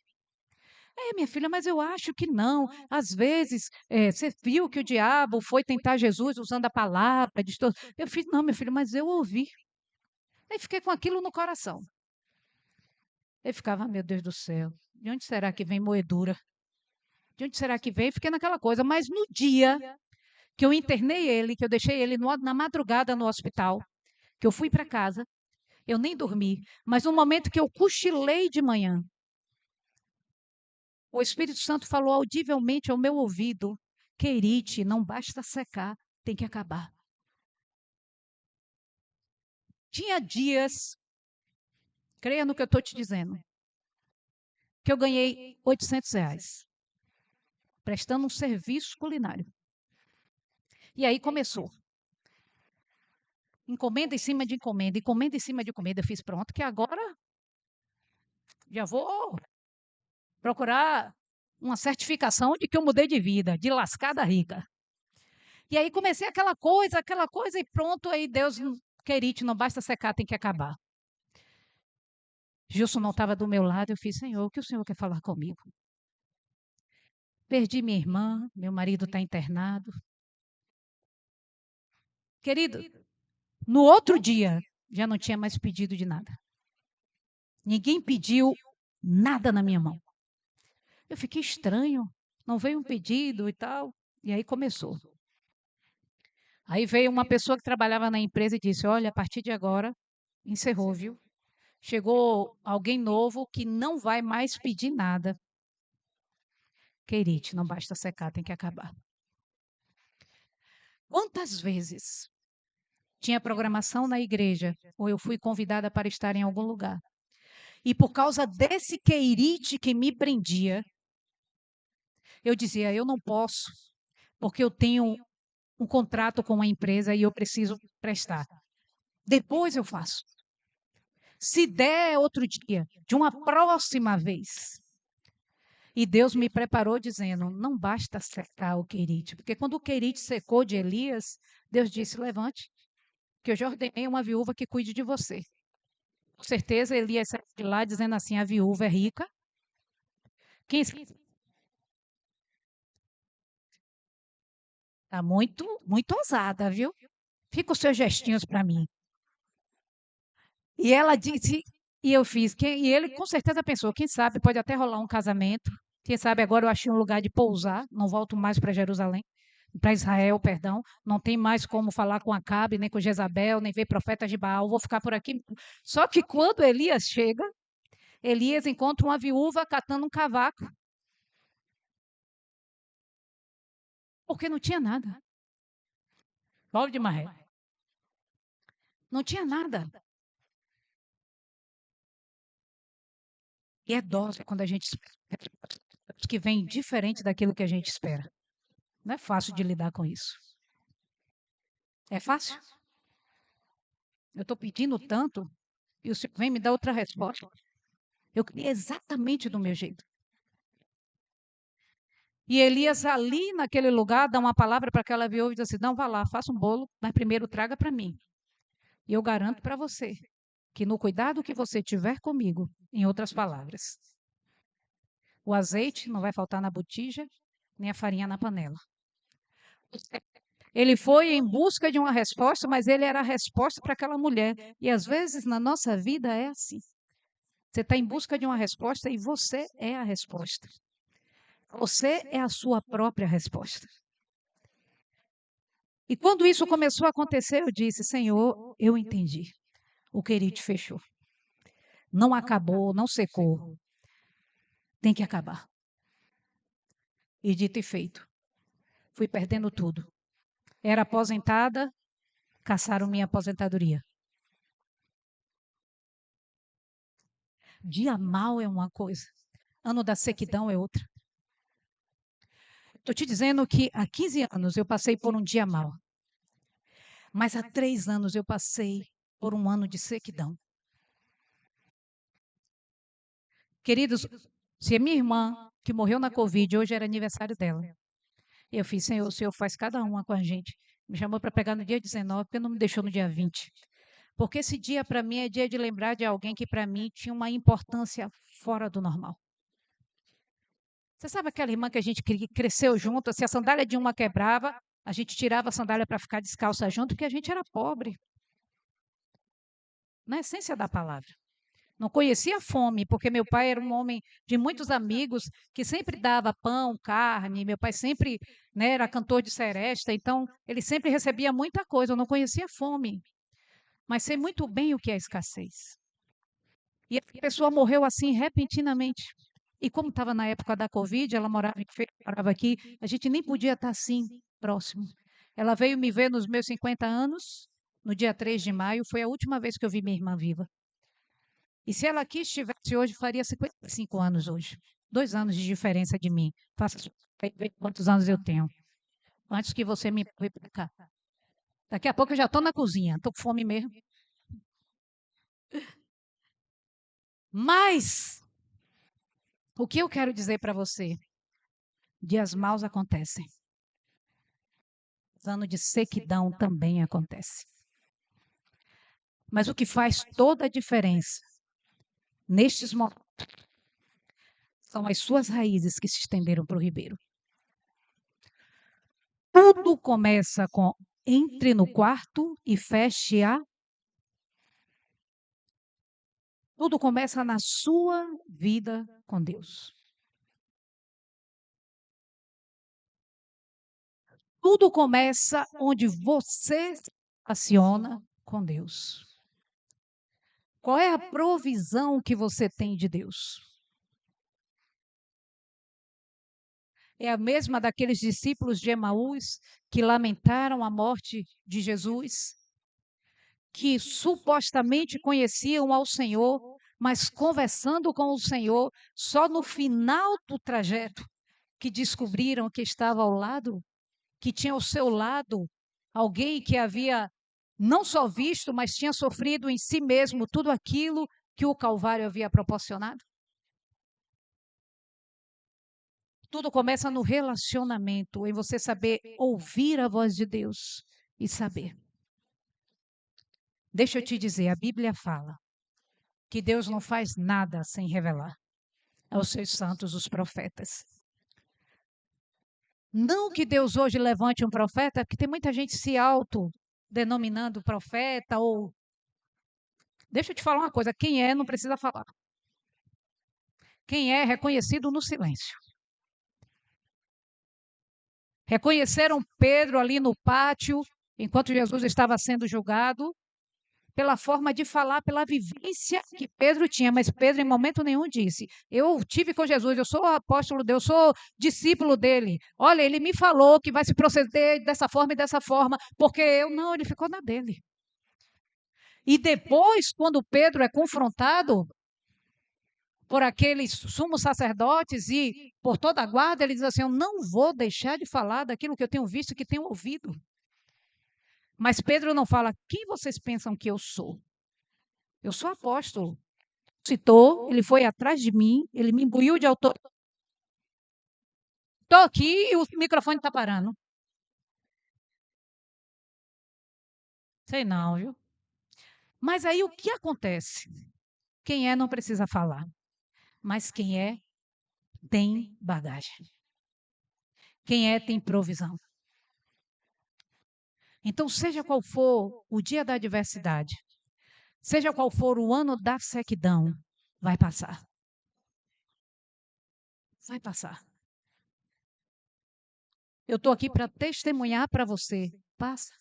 Speaker 1: Minha filha, mas eu acho que não. Às vezes, você viu que o diabo foi tentar Jesus usando a palavra. Eu fiz, não, meu filho, mas eu ouvi. Aí fiquei com aquilo no coração. Ele ficava, meu Deus do céu, de onde será que vem moedura? De onde será que vem? Fiquei naquela coisa. Mas no dia que eu internei ele, que eu deixei ele na madrugada no hospital, que eu fui para casa, eu nem dormi. Mas no momento que eu cochilei de manhã, o Espírito Santo falou audivelmente ao meu ouvido: Querite, não basta secar, tem que acabar. Tinha dias, creia no que eu estou te dizendo, que eu ganhei R$ 800 prestando um serviço culinário. E aí começou. Encomenda em cima de encomenda, encomenda em cima de encomenda. Eu fiz pronto, que agora já vou procurar uma certificação de que eu mudei de vida, de lascada rica. E aí comecei aquela coisa e pronto, aí Deus, querite, não basta secar, tem que acabar. Gilson não estava do meu lado, eu fiz, Senhor, o que o Senhor quer falar comigo? Perdi minha irmã, meu marido está internado. Querido, no outro dia, já não tinha mais pedido de nada. Ninguém pediu nada na minha mão. Eu fiquei estranho, não veio um pedido e tal. E aí começou. Aí veio uma pessoa que trabalhava na empresa e disse: Olha, a partir de agora, encerrou, viu? Chegou alguém novo que não vai mais pedir nada. Querite, não basta secar, tem que acabar. Quantas vezes tinha programação na igreja, ou eu fui convidada para estar em algum lugar, e por causa desse queirite que me prendia, eu dizia, eu não posso, porque eu tenho um contrato com uma empresa e eu preciso prestar. Depois eu faço. Se der outro dia, de uma próxima vez. E Deus me preparou dizendo, não basta secar o queirite, porque quando o queirite secou de Elias, Deus disse, levante, que eu já ordenei uma viúva que cuide de você. Com certeza, Elias saiu de lá dizendo assim, a viúva é rica. Quem está muito ousada, viu? Fica os seus gestinhos para mim. E ela disse, e eu fiz, e ele com certeza pensou, quem sabe pode até rolar um casamento. Quem sabe agora eu achei um lugar de pousar, não volto mais para Jerusalém, para Israel, perdão. Não tem mais como falar com Acabe, nem com Jezabel, nem ver profetas de Baal, vou ficar por aqui. Só que quando Elias chega, Elias encontra uma viúva catando um cavaco. Porque não tinha nada. Pobre de Maré. Não tinha nada. E é dose quando a gente espera. Que vem diferente daquilo que a gente espera. Não é fácil de lidar com isso. É fácil? Eu estou pedindo tanto e o Senhor vem me dar outra resposta. Eu queria exatamente do meu jeito. E Elias ali naquele lugar dá uma palavra para aquela viúva e diz assim, não, vá lá, faça um bolo, mas primeiro traga para mim. E eu garanto para você que no cuidado que você tiver comigo, em outras palavras, o azeite não vai faltar na botija, nem a farinha na panela. Ele foi em busca de uma resposta, mas ele era a resposta para aquela mulher. E às vezes na nossa vida é assim. Você está em busca de uma resposta e você é a resposta. Você é a sua própria resposta. E quando isso começou a acontecer, eu disse, Senhor, eu entendi. O querido fechou. Não acabou, não secou. Tem que acabar. E dito e feito. Fui perdendo tudo. Era aposentada, caçaram minha aposentadoria. Dia mal é uma coisa, ano da sequidão é outra. Estou te dizendo que há 15 anos eu passei por um dia mal. Mas há 3 anos eu passei por um ano de sequidão. Queridos, se a minha irmã, que morreu na Covid, hoje era aniversário dela, eu fiz, Senhor, o Senhor faz cada uma com a gente. Me chamou para pegar no dia 19, porque não me deixou no dia 20. Porque esse dia, para mim, é dia de lembrar de alguém que, para mim, tinha uma importância fora do normal. Você sabe aquela irmã que a gente cresceu junto? Se a sandália de uma quebrava, a gente tirava a sandália para ficar descalça junto, porque a gente era pobre. Na essência da palavra. Não conhecia fome, porque meu pai era um homem de muitos amigos, que sempre dava pão, carne. Meu pai sempre, né, era cantor de seresta, então ele sempre recebia muita coisa. Eu não conhecia fome, mas sei muito bem o que é escassez. E a pessoa morreu assim repentinamente. E como estava na época da Covid, ela morava em Feira, morava aqui, a gente nem podia estar assim próximo. Ela veio me ver nos meus 50 anos, no dia 3 de maio, foi a última vez que eu vi minha irmã viva. E se ela aqui estivesse hoje, faria 55 anos hoje. 2 anos de diferença de mim. Faça ver quantos anos eu tenho. Antes que você me veio para cá. Daqui a pouco eu já estou na cozinha. Estou com fome mesmo. Mas, o que eu quero dizer para você? Dias maus acontecem. Ano de sequidão também acontece. Mas o que faz toda a diferença nestes momentos são as suas raízes que se estenderam para o ribeiro. Tudo começa com entre no quarto e feche a. Tudo começa na sua vida com Deus. Tudo começa onde você se relaciona com Deus. Qual é a provisão que você tem de Deus? É a mesma daqueles discípulos de Emaús que lamentaram a morte de Jesus, que supostamente conheciam ao Senhor, mas conversando com o Senhor, só no final do trajeto que descobriram que estava ao lado, que tinha ao seu lado alguém que havia não só visto, mas tinha sofrido em si mesmo tudo aquilo que o Calvário havia proporcionado. Tudo começa no relacionamento, em você saber ouvir a voz de Deus e saber. Deixa eu te dizer, a Bíblia fala que Deus não faz nada sem revelar aos seus santos, os profetas. Não que Deus hoje levante um profeta, porque tem muita gente se autodenominando profeta ou... Deixa eu te falar uma coisa, quem é não precisa falar. Quem é reconhecido no silêncio. Reconheceram Pedro ali no pátio, enquanto Jesus estava sendo julgado, pela forma de falar, pela vivência que Pedro tinha, mas Pedro em momento nenhum disse, eu tive com Jesus, eu sou apóstolo dele, eu sou discípulo dele, olha, ele me falou que vai se proceder dessa forma e dessa forma, porque eu não, ele ficou na dele. E depois, quando Pedro é confrontado por aqueles sumos sacerdotes e por toda a guarda, ele diz assim, eu não vou deixar de falar daquilo que eu tenho visto e que tenho ouvido. Mas Pedro não fala, quem vocês pensam que eu sou? Eu sou apóstolo. Citou, ele foi atrás de mim, ele me imbuiu de autoridade. Estou aqui e o microfone está parando. Sei não, viu? Mas aí o que acontece? Quem é não precisa falar. Mas quem é, tem bagagem. Quem é, tem provisão. Então, seja qual for o dia da adversidade, seja qual for o ano da sequidão, vai passar. Vai passar. Eu estou aqui para testemunhar para você. Passa.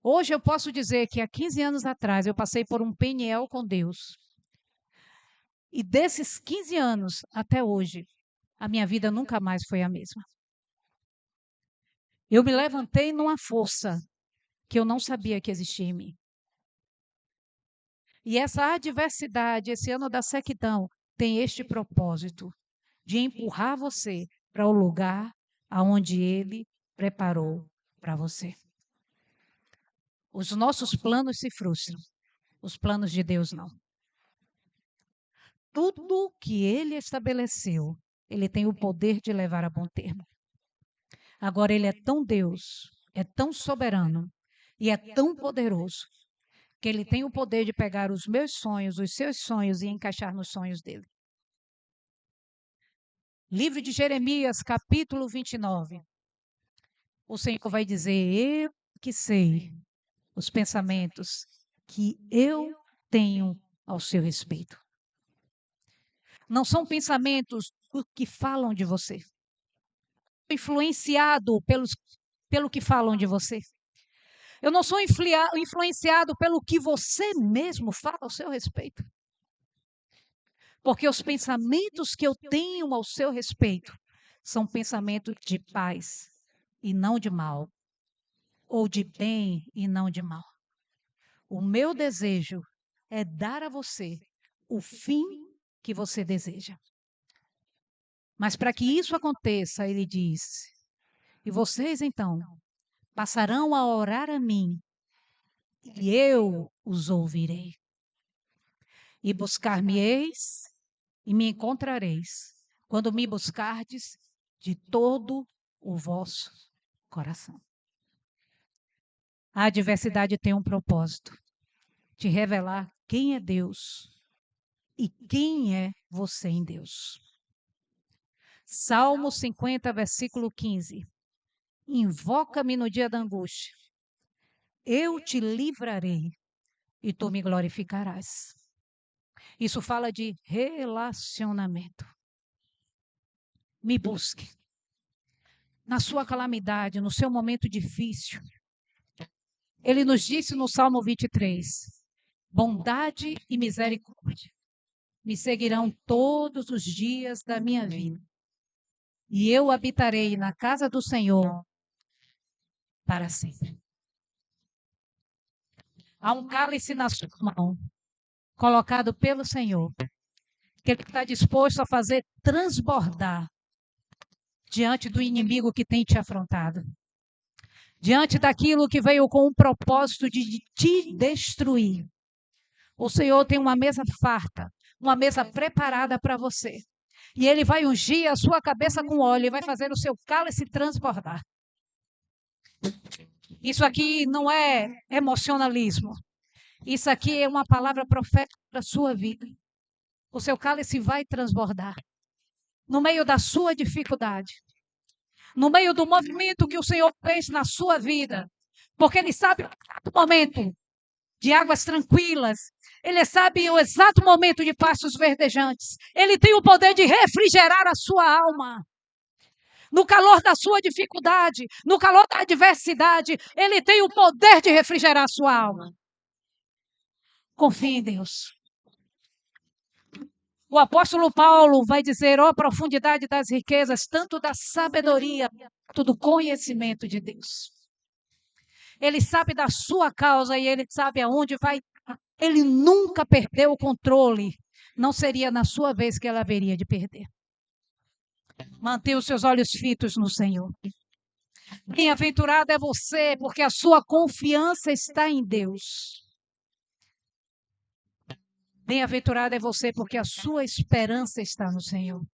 Speaker 1: Hoje eu posso dizer que há 15 anos atrás eu passei por um Peniel com Deus. E desses 15 anos até hoje, a minha vida nunca mais foi a mesma. Eu me levantei numa força que eu não sabia que existia em mim. E essa adversidade, esse ano da sequidão, tem este propósito de empurrar você para o lugar aonde Ele preparou para você. Os nossos planos se frustram, os planos de Deus não. Tudo que Ele estabeleceu, Ele tem o poder de levar a bom termo. Agora, Ele é tão Deus, é tão soberano e é tão poderoso, que Ele tem o poder de pegar os meus sonhos, os seus sonhos e encaixar nos sonhos dEle. Livro de Jeremias, capítulo 29. O Senhor vai dizer, eu que sei os pensamentos que eu tenho ao seu respeito. Não são pensamentos que falam de você. Influenciado pelo que falam de você. Eu não sou influenciado pelo que você mesmo fala ao seu respeito. Porque os pensamentos que eu tenho ao seu respeito são pensamentos de paz e não de mal. Ou de bem e não de mal. O meu desejo é dar a você o fim que você deseja. Mas para que isso aconteça, ele diz, e vocês então passarão a orar a mim, e eu os ouvirei. E buscar-me-eis, e me encontrareis, quando me buscardes de todo o vosso coração. A adversidade tem um propósito, te revelar quem é Deus e quem é você em Deus. Salmo 50, versículo 15. Invoca-me no dia da angústia. Eu te livrarei e tu me glorificarás. Isso fala de relacionamento. Me busque. Na sua calamidade, no seu momento difícil. Ele nos disse no Salmo 23, bondade e misericórdia me seguirão todos os dias da minha vida. E eu habitarei na casa do Senhor para sempre. Há um cálice na sua mão, colocado pelo Senhor, que Ele está disposto a fazer transbordar diante do inimigo que tem te afrontado. Diante daquilo que veio com o propósito de te destruir. O Senhor tem uma mesa farta, uma mesa preparada para você. E Ele vai ungir a sua cabeça com óleo e vai fazer o seu cálice transbordar. Isso aqui não é emocionalismo. Isso aqui é uma palavra profética para a sua vida. O seu cálice vai transbordar. No meio da sua dificuldade. No meio do movimento que o Senhor fez na sua vida. Porque Ele sabe o exato momento de águas tranquilas. Ele sabe o exato momento de pastos verdejantes. Ele tem o poder de refrigerar a sua alma. No calor da sua dificuldade, no calor da adversidade, Ele tem o poder de refrigerar a sua alma. Confie em Deus. O apóstolo Paulo vai dizer, ó profundidade das riquezas, tanto da sabedoria, quanto do conhecimento de Deus. Ele sabe da sua causa e Ele sabe aonde vai. Ele nunca perdeu o controle. Não seria na sua vez que ela haveria de perder. Mantenha os seus olhos fitos no Senhor. Bem-aventurado é você, porque a sua confiança está em Deus. Bem-aventurado é você, porque a sua esperança está no Senhor.